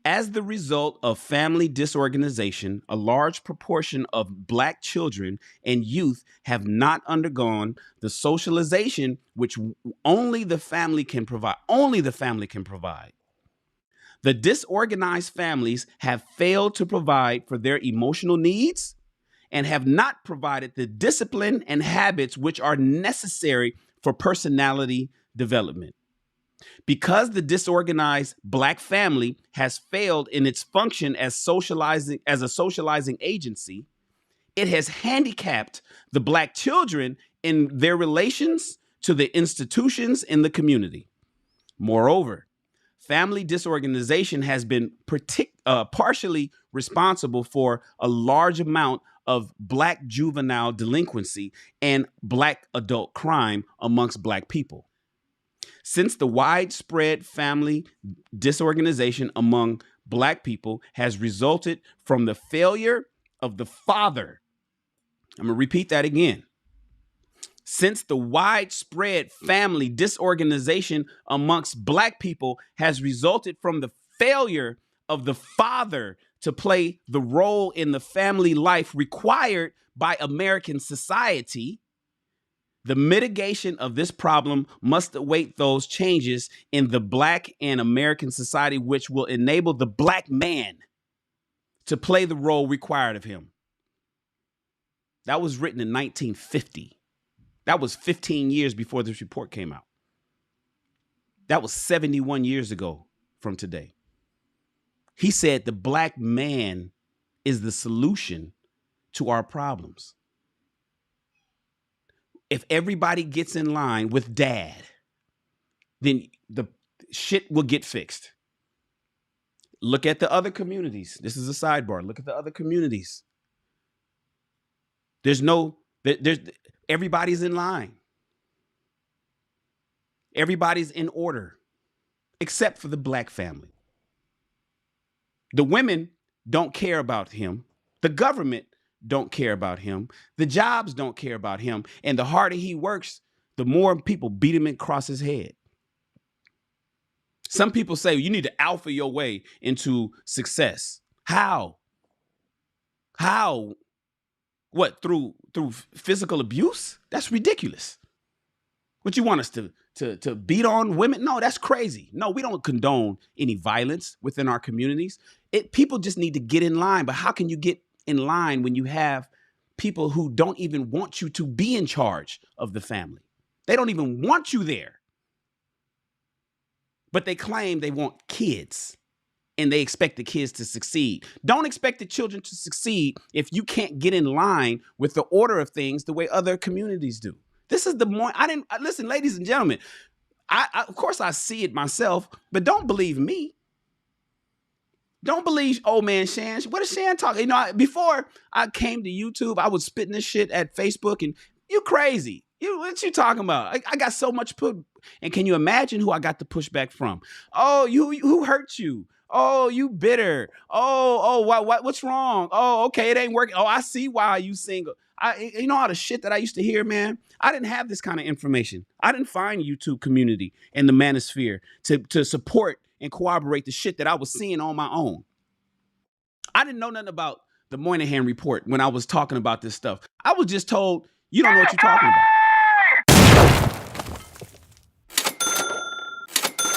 As the result of family disorganization, a large proportion of Black children and youth have not undergone the socialization which only the family can provide. Only the family can provide. The disorganized families have failed to provide for their emotional needs and have not provided the discipline and habits which are necessary for personality development. Because the disorganized Black family has failed in its function as a socializing agency, it has handicapped the Black children in their relations to the institutions in the community. Moreover, family disorganization has been partially responsible for a large amount of Black juvenile delinquency and Black adult crime amongst Black people. Since the widespread family disorganization among Black people has resulted from the failure of the father, I'm going to repeat that again. Since the widespread family disorganization amongst Black people has resulted from the failure of the father to play the role in the family life required by American society, the mitigation of this problem must await those changes in the Black and American society which will enable the Black man to play the role required of him. That was written in 1950. That was 15 years before this report came out. That was 71 years ago from today. He said the Black man is the solution to our problems. If everybody gets in line with dad, then the shit will get fixed. Look at the other communities. This is a sidebar. Look at the other communities. Everybody's in line. Everybody's in order, except for the Black family. The women don't care about him. The government don't care about him. The jobs don't care about him. And the harder he works, the more people beat him across his head. Some people say you need to alpha your way into success. How? How? What, through physical abuse? That's ridiculous. What, you want us to beat on women? No, that's crazy. No, we don't condone any violence within our communities. People just need to get in line. But how can you get in line when you have people who don't even want you to be in charge of the family? They don't even want you there. But they claim they want kids and they expect the kids to succeed. Don't expect the children to succeed if you can't get in line with the order of things the way other communities do. This is the more listen, ladies and gentlemen, I of course I see it myself, but don't believe me. Don't believe old man Shan. What is Shan talking? You know, before I came to YouTube, I was spitting this shit at Facebook, and you crazy. What you talking about? I got so much and can you imagine who I got the pushback from? Oh, who hurt you? Oh, you bitter. Oh, what's wrong? Oh, okay, it ain't working. Oh, I see why you single. You know all the shit that I used to hear, man? I didn't have this kind of information. I didn't find YouTube community and the manosphere to support and corroborate the shit that I was seeing on my own. I didn't know nothing about the Moynihan Report when I was talking about this stuff. I was just told, you don't know what you're talking about.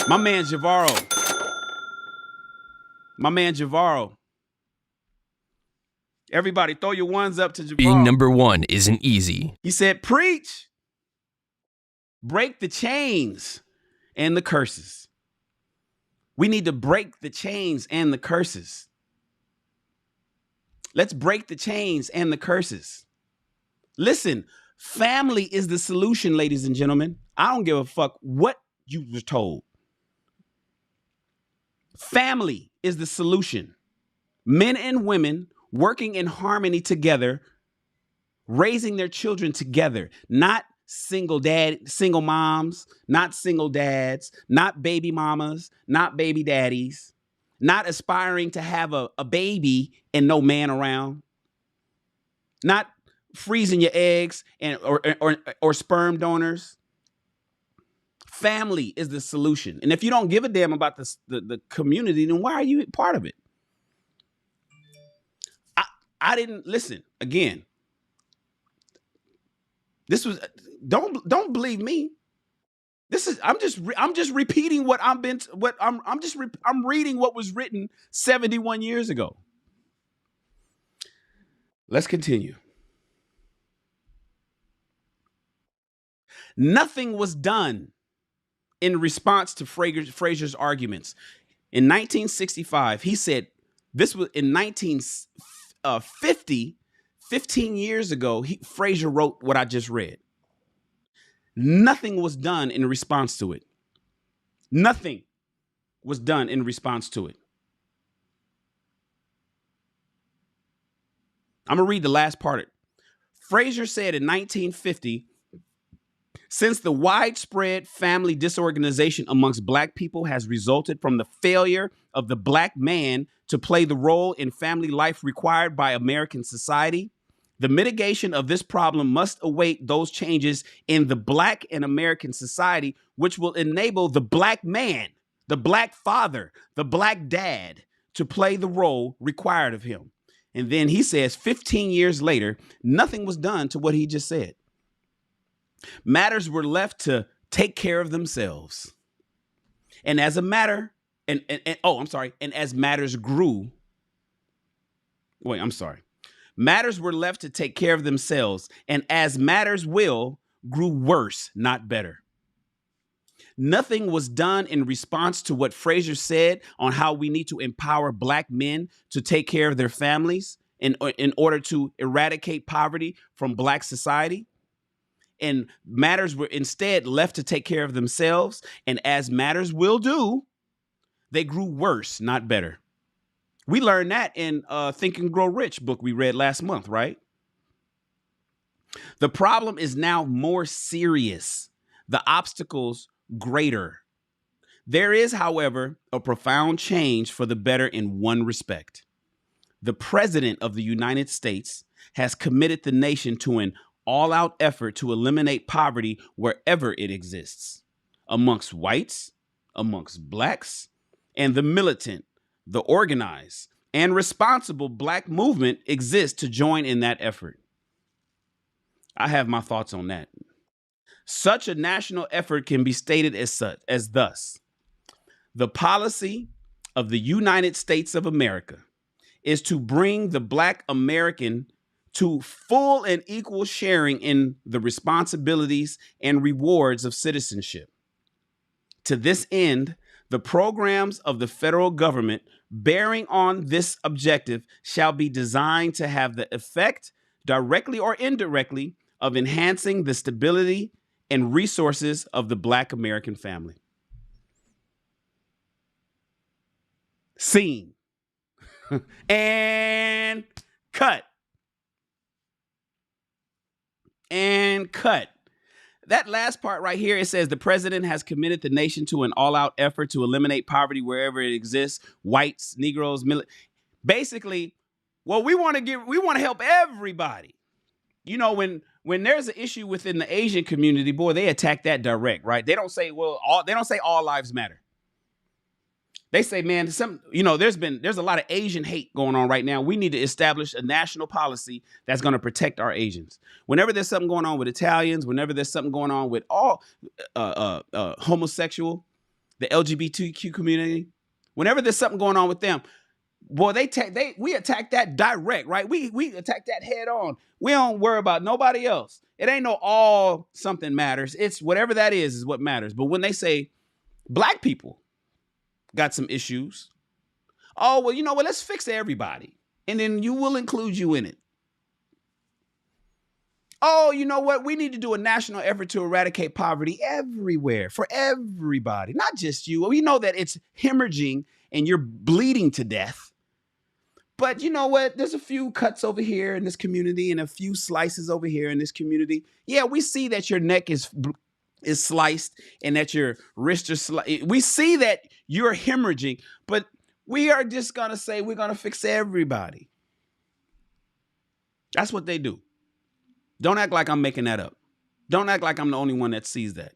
My man Javaro. Everybody throw your ones up to Javaro. Being number one isn't easy. He said, preach. Break the chains and the curses. We need to break the chains and the curses. Let's break the chains and the curses. Listen, family is the solution, ladies and gentlemen. I don't give a fuck what you were told. Family is the solution. Men and women working in harmony together, raising their children together, not single moms, not single dads, not baby mamas, not baby daddies, not aspiring to have a baby and no man around, not freezing your eggs or sperm donors. Family is the solution. And if you don't give a damn about the community, then why are you part of it? I didn't listen again. This was don't believe me. This is I'm just repeating what I'm reading what was written 71 years ago. Let's continue. Nothing was done in response to Fraser's arguments. In 1965, he said, this was in 1950, 15 years ago, Fraser wrote what I just read. Nothing was done in response to it. Nothing was done in response to it. I'm going to read the last part. Fraser said in 1950, since the widespread family disorganization amongst Black people has resulted from the failure of the Black man to play the role in family life required by American society, the mitigation of this problem must await those changes in the Black and American society, which will enable the Black man, the Black father, the Black dad to play the role required of him. And then he says 15 years later, nothing was done to what he just said. Matters were left to take care of themselves. And as matters grew. Matters were left to take care of themselves. And as matters grew worse, not better. Nothing was done in response to what Fraser said on how we need to empower Black men to take care of their families in order to eradicate poverty from Black society. And matters were instead left to take care of themselves. And as matters will do, they grew worse, not better. We learned that in Think and Grow Rich book we read last month, right? The problem is now more serious. The obstacles greater. There is, however, a profound change for the better in one respect. The President of the United States has committed the nation to an all-out effort to eliminate poverty wherever it exists, amongst whites, amongst blacks, and the militant, the organized, and responsible black movement exists to join in that effort. I have my thoughts on that. Such a national effort can be stated as thus. The policy of the United States of America is to bring the Black American to full and equal sharing in the responsibilities and rewards of citizenship. To this end, the programs of the federal government bearing on this objective shall be designed to have the effect, directly or indirectly, of enhancing the stability and resources of the Black American family. Scene. And cut. And cut. That last part right here, it says the president has committed the nation to an all-out effort to eliminate poverty wherever it exists. Whites, Negroes, basically, well, we want to help everybody. You know, when there's an issue within the Asian community, boy, they attack that direct, right? They don't say, they don't say all lives matter. They say, man, there's a lot of Asian hate going on right now. We need to establish a national policy that's going to protect our Asians. Whenever there's something going on with Italians, whenever there's something going on with all homosexual, the LGBTQ community, whenever there's something going on with them, boy, we attack that direct, right? We attack that head on. We don't worry about nobody else. It ain't no all something matters. It's whatever that is what matters. But when they say black people got some issues, oh, well, you know what? Let's fix everybody. And then you will include you in it. Oh, you know what? We need to do a national effort to eradicate poverty everywhere for everybody, not just you. We know that it's hemorrhaging and you're bleeding to death. But you know what? There's a few cuts over here in this community and a few slices over here in this community. Yeah, we see that your neck is sliced and that your wrists are sliced. We see that you're hemorrhaging, but we are just going to say we're going to fix everybody. That's what they do. Don't act like I'm making that up. Don't act like I'm the only one that sees that.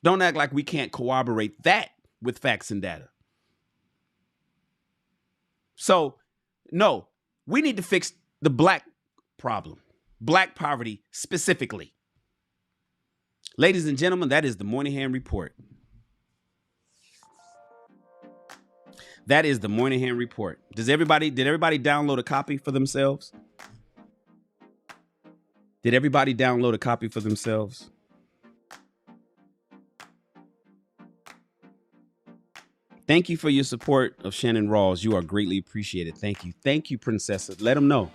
Don't act like we can't corroborate that with facts and data. So, no, we need to fix the black problem, black poverty specifically. Ladies and gentlemen, that is the Moynihan Report. That is the Moynihan Report. Did everybody download a copy for themselves? Did everybody download a copy for themselves? Thank you for your support of Shannon Rawls. You are greatly appreciated. Thank you. Thank you, Princessa. Let them know.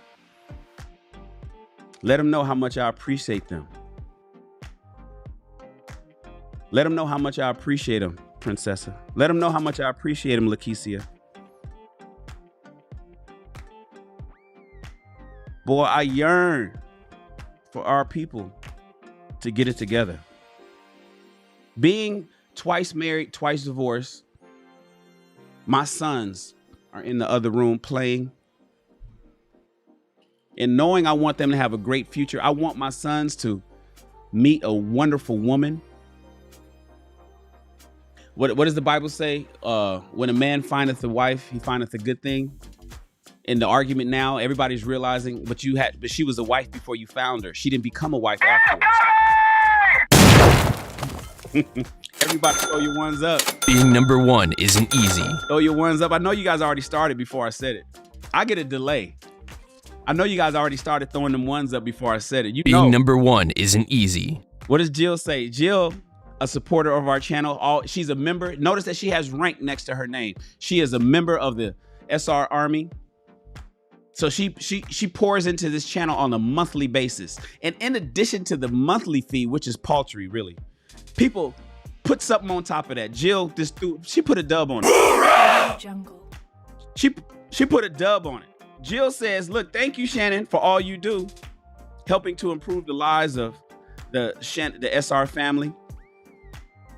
Let them know how much I appreciate them. Let them know how much I appreciate them, Princessa. Let them know how much I appreciate them, Lakeisha. Boy, I yearn for our people to get it together. Being twice married, twice divorced, my sons are in the other room playing. And knowing I want them to have a great future, I want my sons to meet a wonderful woman. What does the Bible say? When a man findeth a wife, he findeth a good thing. In the argument now, everybody's realizing, but she was a wife before you found her. She didn't become a wife afterwards. Everybody throw your ones up. Being number one isn't easy. Throw your ones up. I know you guys already started before I said it. I get a delay. I know you guys already started throwing them ones up before I said it. Being number one isn't easy. What does Jill say? Jill, a supporter of our channel. She's a member. Notice that she has rank next to her name. She is a member of the SR Army. So she pours into this channel on a monthly basis. And in addition to the monthly fee, which is paltry, really, people put something on top of that. Jill, she put a dub on it. Jungle. She put a dub on it. Jill says, look, thank you, Shannon, for all you do, helping to improve the lives of the SR family.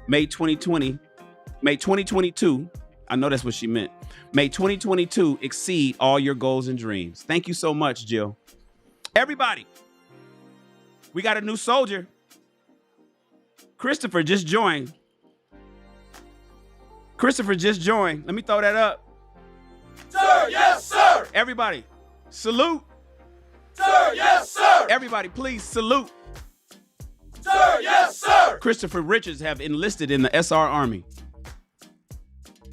May 2022, I know that's what she meant. May 2022 exceed all your goals and dreams. Thank you so much, Jill. Everybody, we got a new soldier. Christopher just joined. Christopher just joined. Let me throw that up. Sir, yes, sir. Everybody, salute. Sir, yes, sir. Everybody, please salute. Sir, yes, sir. Christopher Richards have enlisted in the SR Army.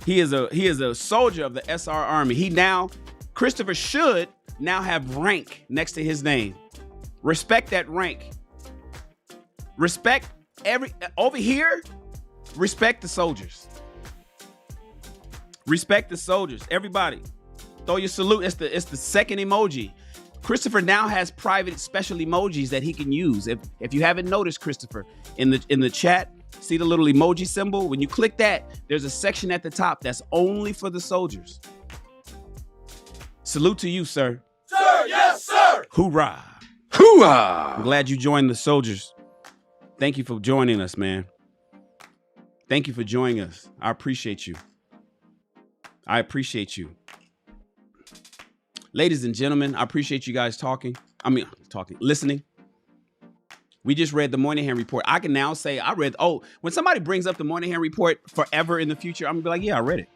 He is a soldier of the SR Army. Christopher should now have rank next to his name. Respect that rank. Respect over here. Respect the soldiers. Respect the soldiers. Everybody, throw your salute. It's the second emoji. Christopher now has private special emojis that he can use. If you haven't noticed, Christopher, in the chat, see the little emoji symbol? When you click that, there's a section at the top that's only for the soldiers. Salute to you, sir. Sir, yes, sir. Hoorah. Hoo-ah! I'm glad you joined the soldiers. Thank you for joining us, man. Thank you for joining us. I appreciate you. I appreciate you. Ladies and gentlemen, I appreciate you guys listening. We just read the Moynihan Report. I can now say I read, when somebody brings up the Moynihan Report forever in the future, I'm gonna be like, yeah, I read it.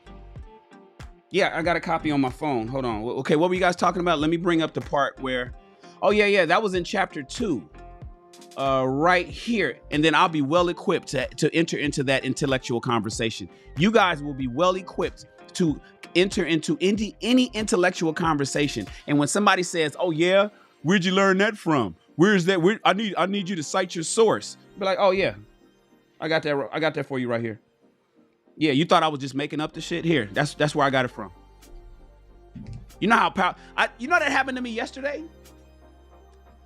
Yeah, I got a copy on my phone. Hold on. Okay, what were you guys talking about? Let me bring up the part where, that was in chapter 2. Right here. And then I'll be well equipped to enter into that intellectual conversation. You guys will be well equipped to enter into any intellectual conversation. And when somebody says, oh yeah, where'd you learn that from? Where's that? I need you to cite your source. Be like, oh yeah, I got that for you right here. Yeah, you thought I was just making up the shit? Here, that's where I got it from. You know how that happened to me yesterday?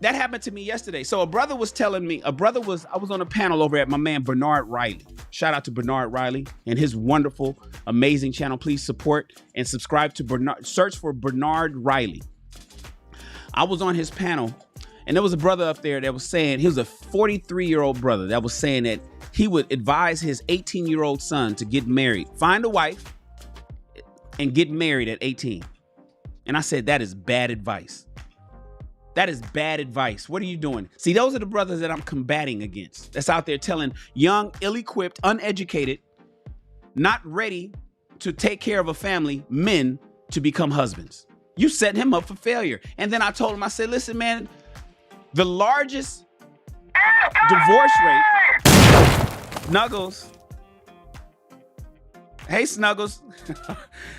That happened to me yesterday. So I was on a panel over at my man Bernard Riley. Shout out to Bernard Riley and his wonderful, amazing channel. Please support and subscribe to Bernard. Search for Bernard Riley. I was on his panel, and there was a brother up there that was saying, he was a 43-year-old brother that was saying that he would advise his 18-year-old son to get married, find a wife, and get married at 18. And I said, that is bad advice. That is bad advice. What are you doing? See, those are the brothers that I'm combating against. That's out there telling young, ill-equipped, uneducated, not ready to take care of a family, men to become husbands. You set him up for failure. And then I told him, I said, listen, man, the largest divorce rate, Snuggles. Hey, Snuggles.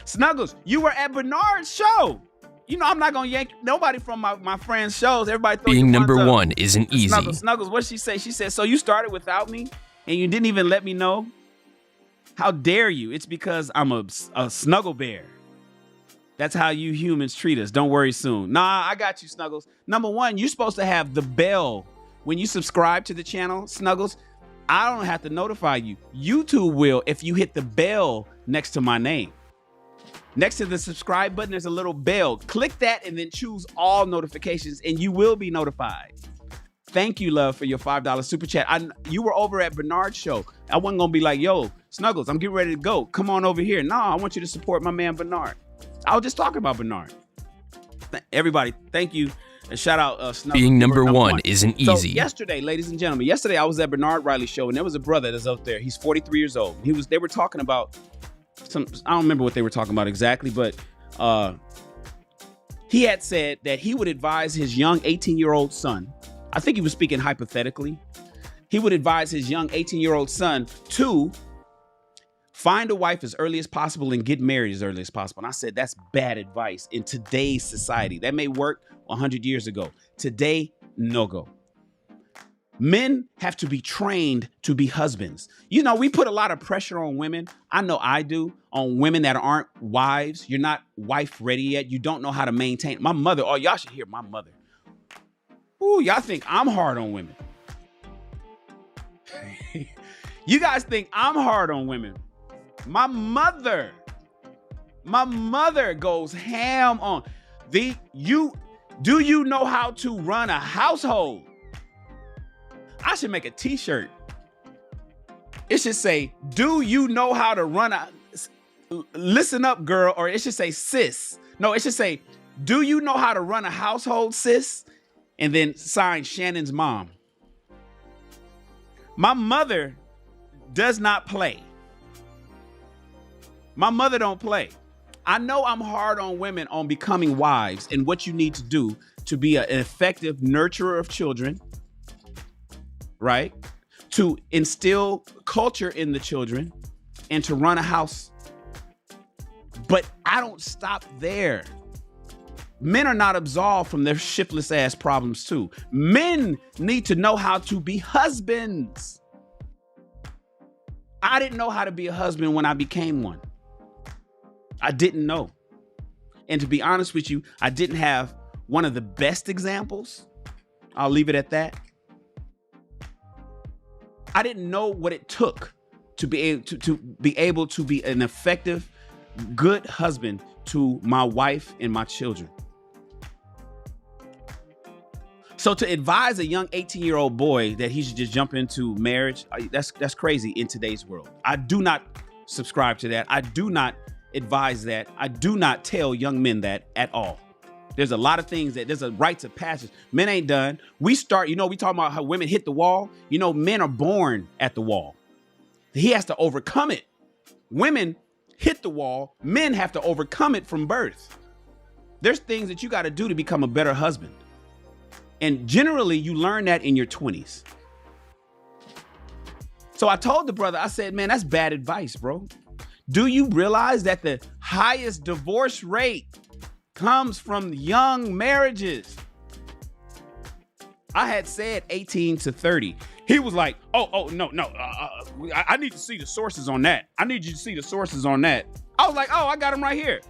Snuggles, you were at Bernard's show. You know, I'm not going to yank nobody from my friend's shows. Everybody throw Being your number ones up. one isn't easy. Snuggles, what'd she say? She said, so you started without me and you didn't even let me know? How dare you? It's because I'm a snuggle bear. That's how you humans treat us. Don't worry soon. Nah, I got you, Snuggles. Number one, you're supposed to have the bell. When you subscribe to the channel, Snuggles, I don't have to notify you. YouTube will if you hit the bell next to my name. Next to the subscribe button, there's a little bell. Click that and then choose all notifications and you will be notified. Thank you, love, for your $5 super chat. You were over at Bernard's show. I wasn't going to be like, yo, Snuggles, I'm getting ready to go. Come on over here. No, I want you to support my man, Bernard. I was just talking about Bernard. Everybody, thank you. And shout out Snuggles. Being number one isn't easy. So yesterday, ladies and gentlemen, I was at Bernard Riley's show and there was a brother that's out there. He's 43 years old. They were talking about I don't remember what they were talking about exactly, but he had said that he would advise his young 18-year-old son. I think he was speaking hypothetically. He would advise his young 18-year-old son to find a wife as early as possible and get married as early as possible. And I said, that's bad advice in today's society. That may work 100 years ago. Today, no go. Men have to be trained to be husbands. You know, we put a lot of pressure on women. I know I do, on women that aren't wives. You're not wife ready yet. You don't know how to maintain. My mother, y'all should hear my mother. Ooh, y'all think I'm hard on women. You guys think I'm hard on women. My mother goes ham on do you know how to run a household? I should make a t-shirt. It should say, do you know how to run listen up, girl, or it should say sis. No, it should say, do you know how to run a household, sis? And then signed Shannon's mom. My mother does not play. My mother don't play. I know I'm hard on women on becoming wives and what you need to do to be an effective nurturer of children, right? To instill culture in the children and to run a house. But I don't stop there. Men are not absolved from their shiftless ass problems too. Men need to know how to be husbands. I didn't know how to be a husband when I became one. I didn't know. And to be honest with you, I didn't have one of the best examples. I'll leave it at that. I didn't know what it took to be able to be an effective, good husband to my wife and my children. So to advise a young 18-year-old boy that he should just jump into marriage, that's crazy in today's world. I do not subscribe to that. I do not advise that. I do not tell young men that at all. There's a lot of things that there's a rites of passage. Men ain't done. We talking about how women hit the wall. Men are born at the wall. He has to overcome it. Women hit the wall. Men have to overcome it from birth. There's things that you got to do to become a better husband. And generally, you learn that in your 20s. So I told the brother, I said, man, that's bad advice, bro. Do you realize that the highest divorce rate comes from young marriages? I had said 18 to 30. He was like, no. I need to see the sources on that. I need you to see the sources on that. I was like, I got them right here.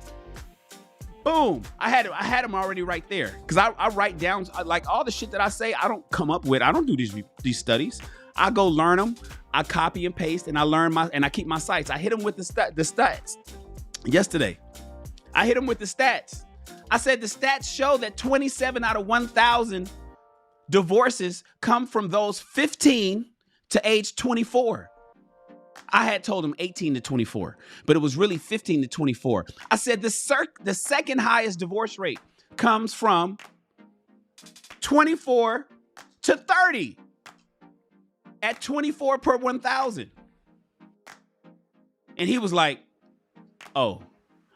Boom. I had them already right there. Because I write down, like all the shit that I say, I don't come up with. I don't do these studies. I go learn them. I copy and paste and I keep my sites. I hit them with the stats yesterday. I hit them with the stats. I said the stats show that 27 out of 1,000 divorces come from those 15 to age 24. I had told him 18 to 24, but it was really 15 to 24. I said the second highest divorce rate comes from 24 to 30 at 24 per 1,000. And he was like, oh,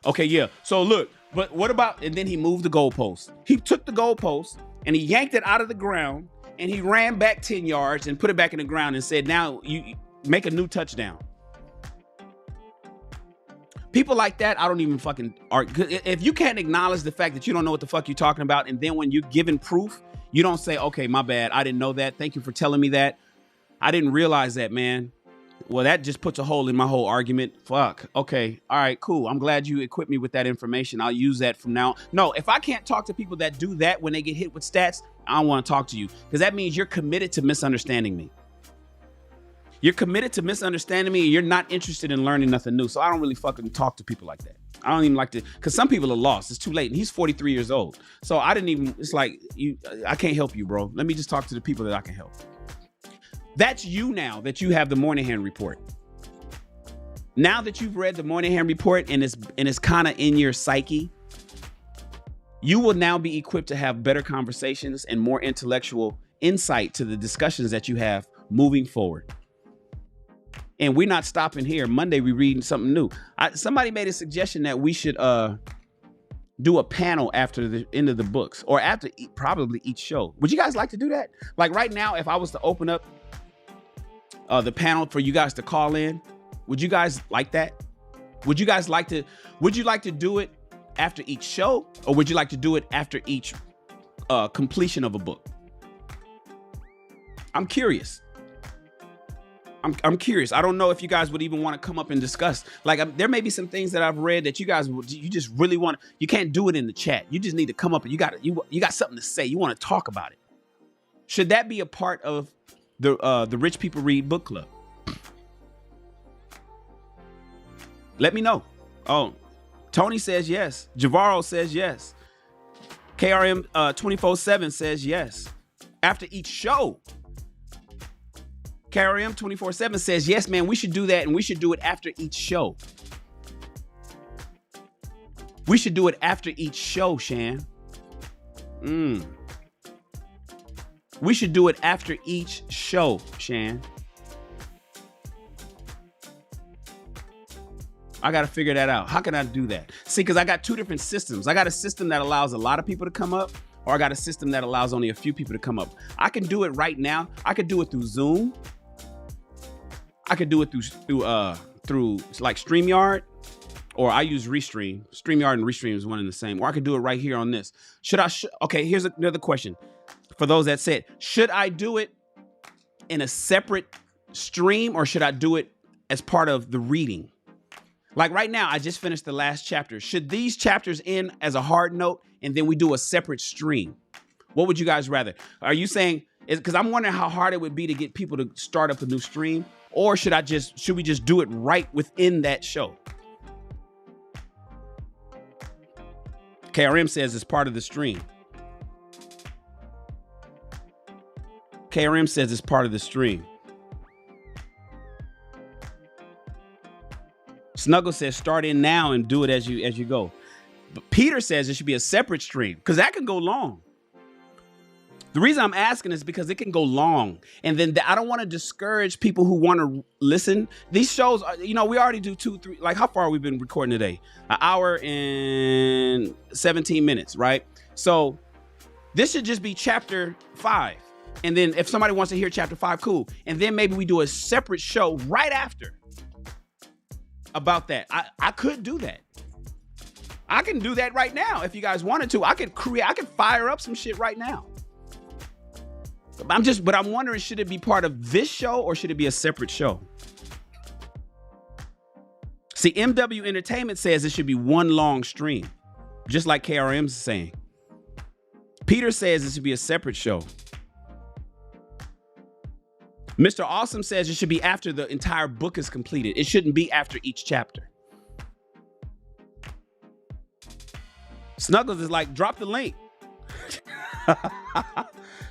okay, yeah. So look, but what about, and then he moved the goalpost. He took the goalpost and he yanked it out of the ground and he ran back 10 yards and put it back in the ground and said, now you make a new touchdown. People like that, I don't even fucking argue. If you can't acknowledge the fact that you don't know what the fuck you're talking about, and then when you're given proof, you don't say, okay, my bad, I didn't know that. Thank you for telling me that. I didn't realize that, man. Well, that just puts a hole in my whole argument. Fuck. Okay. All right, cool. I'm glad you equipped me with that information. I'll use that from now. No, if I can't talk to people that do that when they get hit with stats, I don't want to talk to you, because that means you're committed to misunderstanding me. You're committed to misunderstanding me and you're not interested in learning nothing new. So I don't really fucking talk to people like that. I don't even like to, because some people are lost. It's too late. And he's 43 years old. So I didn't even, it's like, I can't help you, bro. Let me just talk to the people that I can help. That's you now that you have the Moynihan Report. Now that you've read the Moynihan Report and it's kind of in your psyche, you will now be equipped to have better conversations and more intellectual insight to the discussions that you have moving forward. And we're not stopping here. Monday, we're reading something new. Somebody made a suggestion that we should do a panel after the end of the books or after probably each show. Would you guys like to do that? Like right now, if I was to open up the panel for you guys to call in, would you guys like that? Would you like to do it after each show, or would you like to do it after each completion of a book? I'm curious. I'm curious. I don't know if you guys would even want to come up and discuss. Like, there may be some things that I've read that you just really want. You can't do it in the chat. You just need to come up and you got something to say. You want to talk about it. Should that be a part of the Rich People Read Book Club? Let me know. Oh, Tony says yes. Javaro says yes. KRM 24/7 says yes. After each show. KRM 24/7 says, yes, man, we should do that. And we should do it after each show. We should do it after each show, Shan. We should do it after each show, Shan. I got to figure that out. How can I do that? See, because I got two different systems. I got a system that allows a lot of people to come up, or I got a system that allows only a few people to come up. I can do it right now. I could do it through Zoom. I could do it through like StreamYard, or I use Restream. StreamYard and Restream is one and the same. Or I could do it right here on this. Okay, here's another question. For those that said, should I do it in a separate stream, or should I do it as part of the reading? Like right now, I just finished the last chapter. Should these chapters end as a hard note and then we do a separate stream? What would you guys rather? Are you saying, because I'm wondering how hard it would be to get people to start up a new stream, or should we just do it right within that show? KRM says it's part of the stream. KRM says it's part of the stream. Snuggle says start in now and do it as you go. But Peter says it should be a separate stream because that can go long. The reason I'm asking is because it can go long. And then I don't want to discourage people who want to listen. These shows, we already do 2, 3, like how far have we been recording today? An hour and 17 minutes, right? So this should just be chapter 5. And then if somebody wants to hear chapter 5, cool. And then maybe we do a separate show right after about that. I could do that. I can do that right now if you guys wanted to. I could fire up some shit right now. But I'm wondering, should it be part of this show or should it be a separate show? See, MW Entertainment says it should be one long stream, just like KRM's saying. Peter says it should be a separate show. Mr. Awesome says it should be after the entire book is completed. It shouldn't be after each chapter. Snuggles is like, drop the link.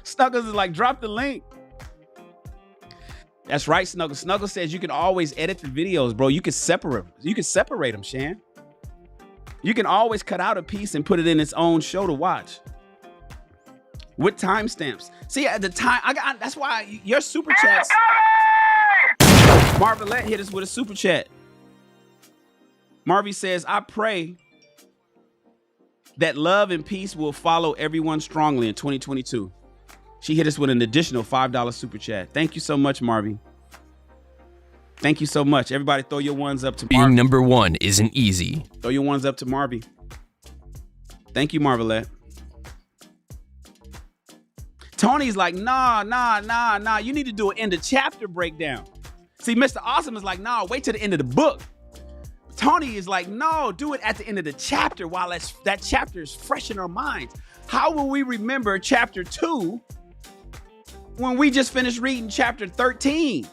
Snuggles is like, drop the link. That's right, Snuggles. Snuggles says you can always edit the videos, bro. You can separate them, Shan. You can always cut out a piece and put it in its own show to watch. With timestamps. See, at the time, that's why your super chats. Marvelette hit us with a super chat. Marvy says, I pray that love and peace will follow everyone strongly in 2022. She hit us with an additional $5 super chat. Thank you so much, Marvy. Thank you so much. Everybody throw your ones up to Marvy. Being number one isn't easy. Throw your ones up to Marvy. Thank you, Marvelette. Tony's like, nah. You need to do an end of chapter breakdown. See, Mr. Awesome is like, nah, wait till the end of the book. Tony is like, no, do it at the end of the chapter while that chapter is fresh in our minds. How will we remember chapter 2 when we just finished reading chapter 13?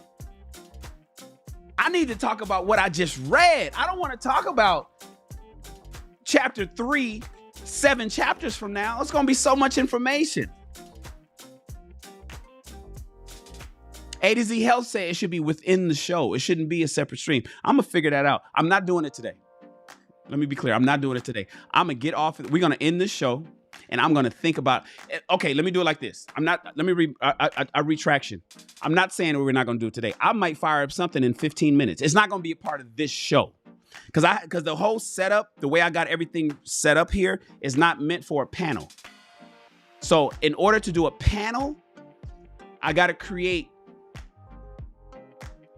I need to talk about what I just read. I don't want to talk about chapter 3, 7 chapters from now. It's going to be so much information. A to Z Health said it should be within the show. It shouldn't be a separate stream. I'm going to figure that out. I'm not doing it today. Let me be clear. I'm not doing it today. I'm going to get off. We're going to end this show and I'm going to think about, okay, let me do it like this. Retraction. I'm not saying we're not going to do it today. I might fire up something in 15 minutes. It's not going to be a part of this show because the whole setup, the way I got everything set up here is not meant for a panel. So in order to do a panel, I got to create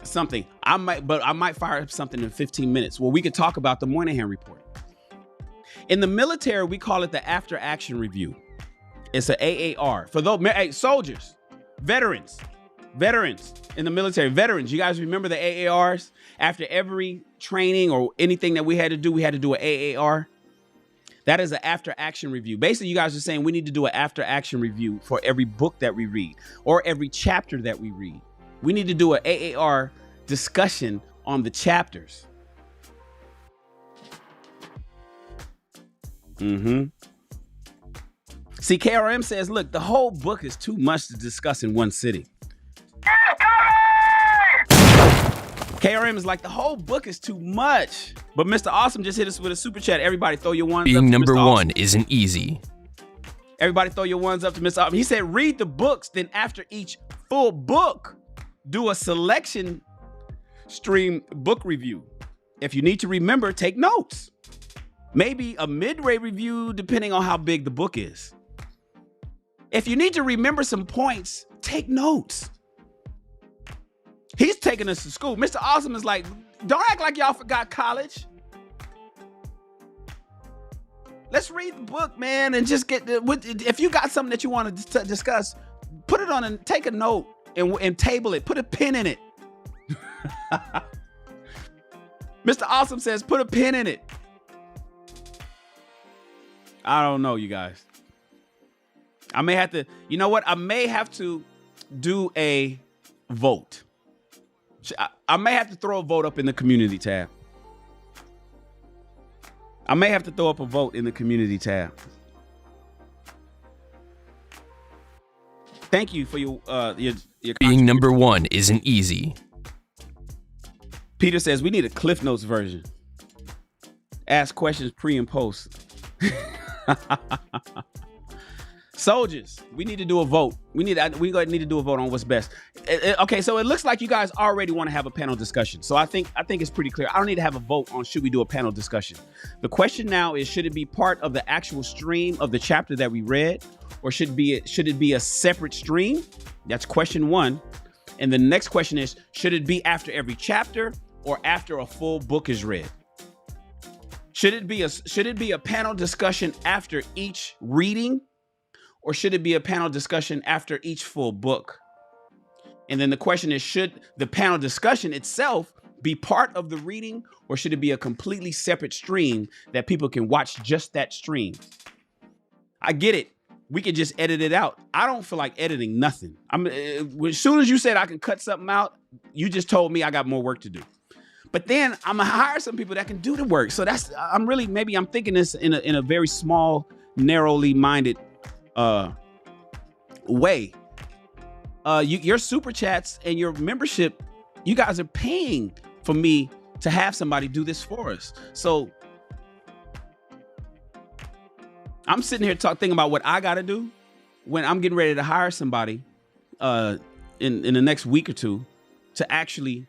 something. I might fire up something in 15 minutes where we could talk about the Moynihan Report. In the military, we call it the after action review. It's an AAR for those soldiers, veterans in the military. Veterans, you guys remember the AARs? After every training or anything that we had to do an AAR. That is an after action review. Basically, you guys are saying we need to do an after action review for every book that we read or every chapter that we read. We need to do an AAR discussion on the chapters. See, KRM says, look, the whole book is too much to discuss in one sitting. KRM is like, the whole book is too much. But Mr. Awesome just hit us with a super chat. Everybody throw your ones up. Being number one isn't easy. Everybody throw your ones up to Mr. He said, read the books. Then after each full book, do a selection stream book review. If you need to remember, take notes. Maybe a midway review, depending on how big the book is. If you need to remember some points, take notes. He's taking us to school. Mr. Awesome is like, don't act like y'all forgot college. Let's read the book, man, and just get if you got something that you want to discuss, put it on and take a note and table it. Put a pin in it. Mr. Awesome says, put a pin in it. I don't know, you guys. I may have to, you know what? I may have to do a vote. I may have to throw a vote up in the community tab. I may have to throw up a vote in the community tab. Thank you for your Being number one isn't easy. Peter says we need a Cliff Notes version. Ask questions pre and post. Soldiers, we need to do a vote. We need to do a vote on what's best. Okay, so it looks like you guys already want to have a panel discussion. So I think it's pretty clear. I don't need to have a vote on should we do a panel discussion. The question now is, should it be part of the actual stream of the chapter that we read, or should it be a separate stream? That's question one. And the next question is, should it be after every chapter or after a full book is read? Should it be a panel discussion after each reading? Or should it be a panel discussion after each full book? And then the question is, should the panel discussion itself be part of the reading, or should it be a completely separate stream that people can watch just that stream? I get it. We could just edit it out. I don't feel like editing nothing. As soon as you said I can cut something out, you just told me I got more work to do. But then I'm gonna hire some people that can do the work. So maybe I'm thinking this in a very small, narrowly minded way. Your super chats and your membership, you guys are paying for me to have somebody do this for us. So I'm sitting here thinking about what I got to do when I'm getting ready to hire somebody in the next week or two to actually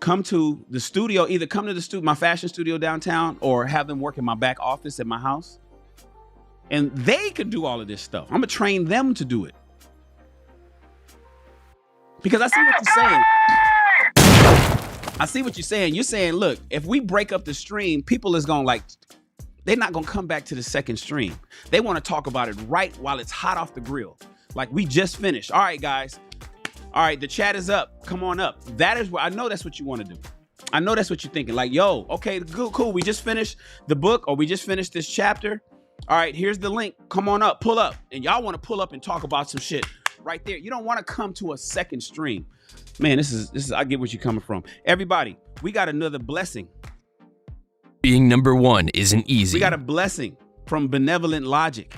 come to the studio, either come to the studio, my fashion studio downtown, or have them work in my back office at my house. And they could do all of this stuff. I'm gonna train them to do it. Because I see what you're saying. I see what you're saying. You're saying, look, if we break up the stream, people is gonna they're not gonna come back to the second stream. They wanna talk about it right while it's hot off the grill. Like, we just finished. All right, guys. All right, the chat is up. Come on up. That is what I know that's what you wanna do. I know that's what you're thinking. Like, yo, okay, cool. We just finished the book, or we just finished this chapter. All right, here's the link. Come on up, pull up. And y'all want to pull up and talk about some shit right there. You don't want to come to a second stream. Man, this is I get where you're coming from. Everybody, we got another blessing. Being number one isn't easy. We got a blessing from Benevolent Logic.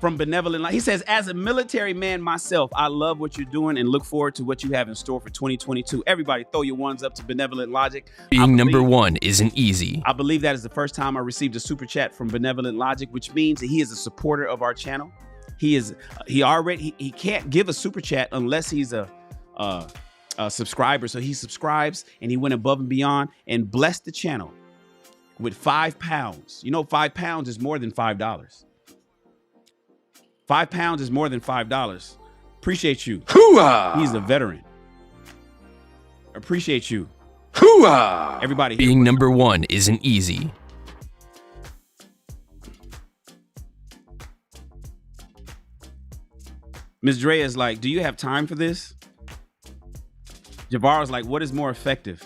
He says, as a military man myself, I love what you're doing and look forward to what you have in store for 2022. Everybody throw your ones up to Benevolent Logic. Being number one isn't easy. I believe that is the first time I received a super chat from Benevolent Logic, which means that he is a supporter of our channel. He can't give a super chat unless he's a subscriber. So he subscribes and he went above and beyond and blessed the channel with £5. You know, £5 is more than $5. £5 is more than $5. Appreciate you. Hoo-ah! He's a veteran. Appreciate you. Hoo-ah! Everybody. Being number one isn't easy. Ms. Dre is like, do you have time for this? Javar is like, what is more effective?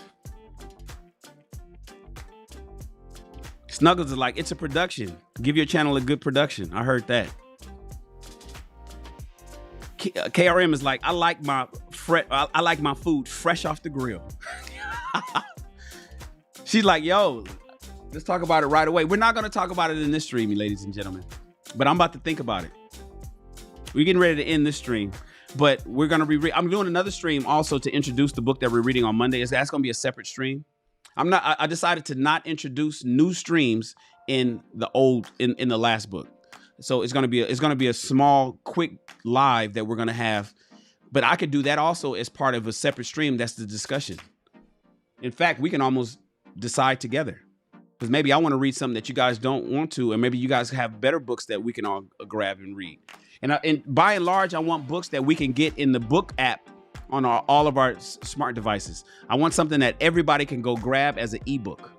Snuggles is like, it's a production. Give your channel a good production. I heard that. KRM is like, I like my food fresh off the grill. She's like, yo, let's talk about it right away. We're not going to talk about it in this stream, ladies and gentlemen, but I'm about to think about it. We're getting ready to end this stream, but we're going to I'm doing another stream also to introduce the book that we're reading on Monday. That's going to be a separate stream. I decided to not introduce new streams in the last book. So it's gonna be a small, quick live that we're gonna have. But I could do that also as part of a separate stream. That's the discussion. In fact, we can almost decide together. Because maybe I want to read something that you guys don't want to, and maybe you guys have better books that we can all grab and read. And by and large, I want books that we can get in the book app on all of our smart devices. I want something that everybody can go grab as an ebook.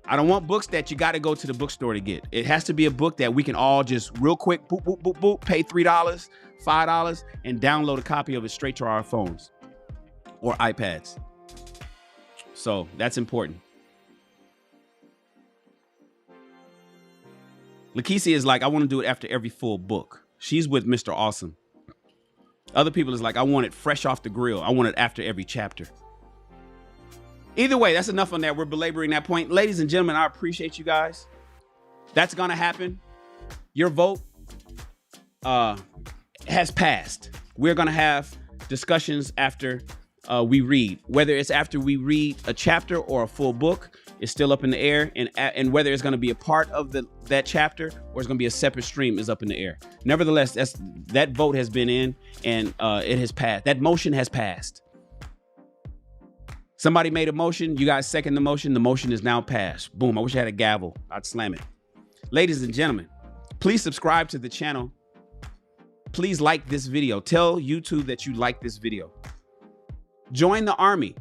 I don't want books that you got to go to the bookstore to get. It has to be a book that we can all just real quick, boop, boop, boop, boop, pay $3, $5, and download a copy of it straight to our phones or iPads. So that's important. Lakeisha is like, I want to do it after every full book. She's with Mr. Awesome. Other people is like, I want it fresh off the grill. I want it after every chapter. Either way, that's enough on that. We're belaboring that point. Ladies and gentlemen, I appreciate you guys. That's going to happen. Your vote has passed. We're going to have discussions after we read. Whether it's after we read a chapter or a full book, is still up in the air, and whether it's going to be a part of that chapter or it's going to be a separate stream is up in the air. Nevertheless, that vote has been in, and it has passed. That motion has passed. Somebody made a motion. You guys second the motion. The motion is now passed. Boom. I wish I had a gavel. I'd slam it. Ladies and gentlemen, please subscribe to the channel. Please like this video. Tell YouTube that you like this video. Join the army,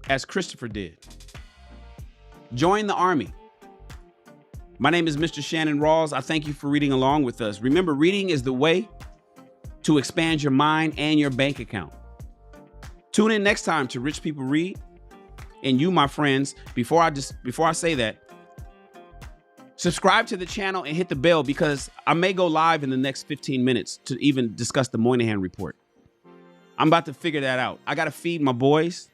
as Christopher did. Join the army. My name is Mr. Shannon Rawls. I thank you for reading along with us. Remember, reading is the way to expand your mind and your bank account. Tune in next time to Rich People Read. And you, my friends, before I say that, subscribe to the channel and hit the bell, because I may go live in the next 15 minutes to even discuss the Moynihan Report. I'm about to figure that out. I got to feed my boys.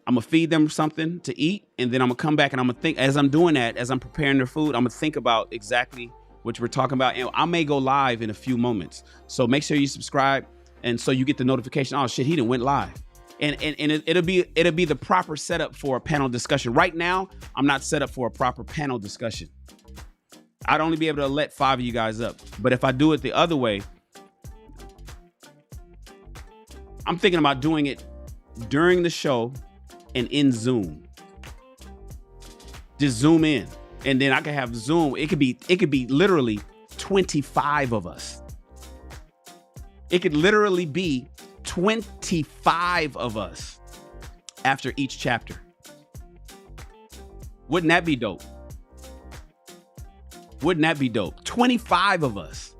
I'm going to feed them something to eat, and then I'm going to come back and I'm going to think, as I'm doing that, as I'm preparing their food, I'm going to think about exactly what we're talking about. And I may go live in a few moments. So make sure you subscribe, and so you get the notification. Oh shit, he done went live. And it'll be the proper setup for a panel discussion. Right now, I'm not set up for a proper panel discussion. I'd only be able to let 5 of you guys up. But if I do it the other way, I'm thinking about doing it during the show and in Zoom. Just zoom in, and then I can have Zoom. It could be literally 25 of us. It could literally be 25 of us after each chapter. Wouldn't that be dope? Wouldn't that be dope? 25 of us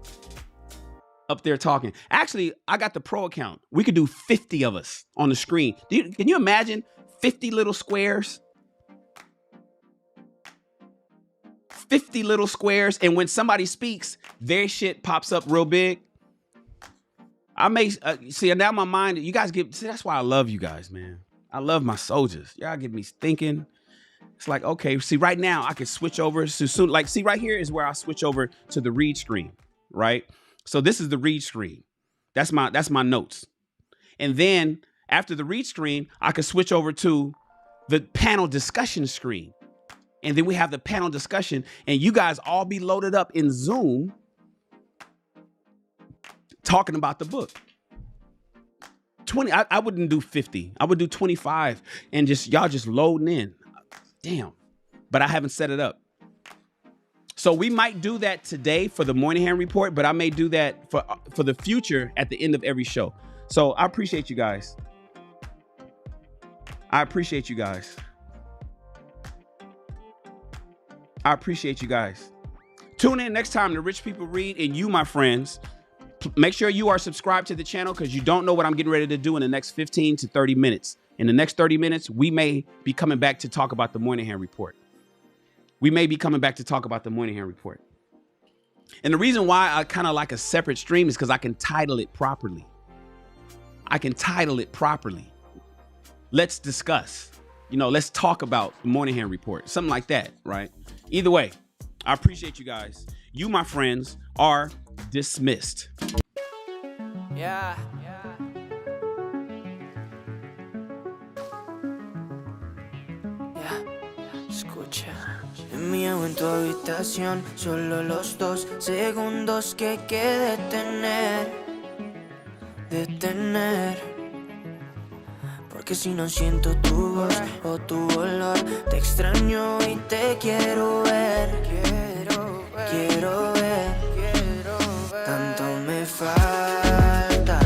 up there talking. Actually, I got the pro account. We could do 50 of us on the screen. Can you imagine 50 little squares? 50 little squares, and when somebody speaks, their shit pops up real big. I may see now my mind. You guys that's why I love you guys, man. I love my soldiers. Y'all get me thinking. It's like, okay, see, right now I can switch over to soon. Like, see, right here is where I switch over to the read screen, right? So this is the read screen. That's my notes. And then after the read screen, I can switch over to the panel discussion screen. And then we have the panel discussion, and you guys all be loaded up in Zoom talking about the book. 20, I wouldn't do 50. I would do 25, and y'all just loading in. Damn. But I haven't set it up. So we might do that today for the Moynihan Report, but I may do that for the future at the end of every show. So I appreciate you guys. I appreciate you guys. I appreciate you guys. Tune in next time to Rich People Read, and you, my friends, make sure you are subscribed to the channel, because you don't know what I'm getting ready to do in the next 15 to 30 minutes. In the next 30 minutes, we may be coming back to talk about the Moynihan Report. We may be coming back to talk about the Moynihan Report. And the reason why I kind of like a separate stream is because I can title it properly. I can title it properly. Let's discuss. Let's talk about the Moynihan Report. Something like that, right? Either way, I appreciate you guys. You, my friends, are dismissed. Yeah. Escucha. En mi o en tu habitación, solo los 2 segundos que hay que detener. Porque si no siento tu voz o tu olor, te extraño y te quiero ver. Quiero ver. Tanto me falta.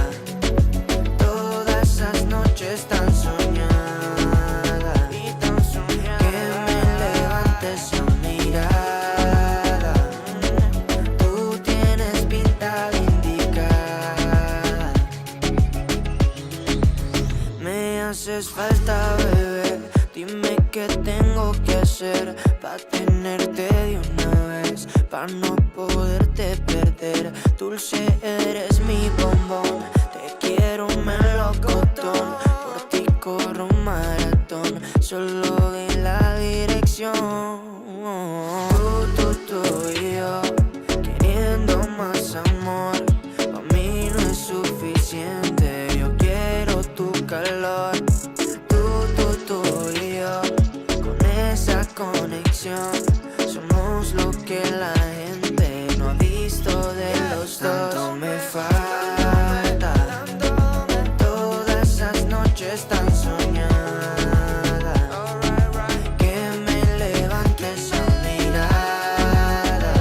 Todas esas noches tan soñadas. Que me levantes a mirada. Tú tienes pinta de indicada. Me haces falta, bebé. Dime qué tengo que hacer pa' tenerte de una vez, pa' no poderte perder. Dulce, eres mi bombón. Te quiero melocotón. Por ti corro un maratón. Solo de la dirección. Tú y yo, queriendo más amor. Pa' mí no es suficiente. Yo quiero tu calor. Tú y yo, con esa conexión. Somos lo que la gente no ha visto de los dos. Tanto me falta. Todas esas noches tan soñadas. Que me levantes a mirada.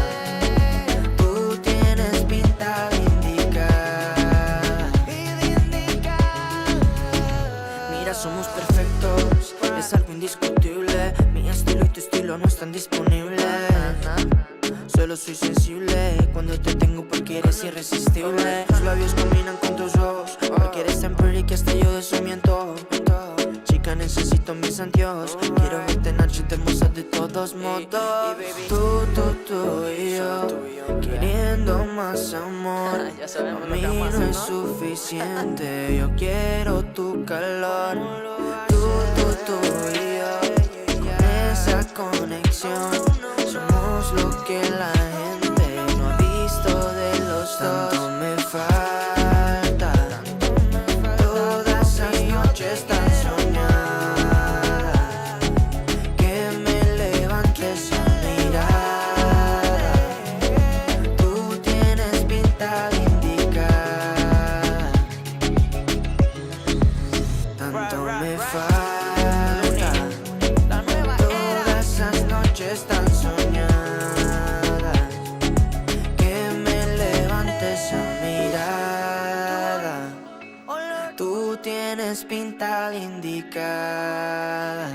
Tú tienes pinta de indicada. Mira, somos perfectos, es algo indiscutible. Mi estilo y tu estilo no están disponibles. Solo soy sensible cuando te tengo porque eres irresistible. Tus labios combinan con tus ojos, porque eres tan pretty que hasta yo de eso miento. Chica, necesito mis anteojos. Quiero verte en noche hermosa de todos modos. Tú y yo, queriendo más amor. A mí no es suficiente. Yo quiero tu calor. Tú y yo, con esa conexión. Somos lo que la gente no ha visto de los dos. Tanto me falta. Todas esas noches tan soñadas. Que me levantes a mirada. Tú tienes pinta de indicada. Tanto me falta. Todas esas noches tan soñadas. Que me levantes a mirada. Tú tienes pinta de indicada.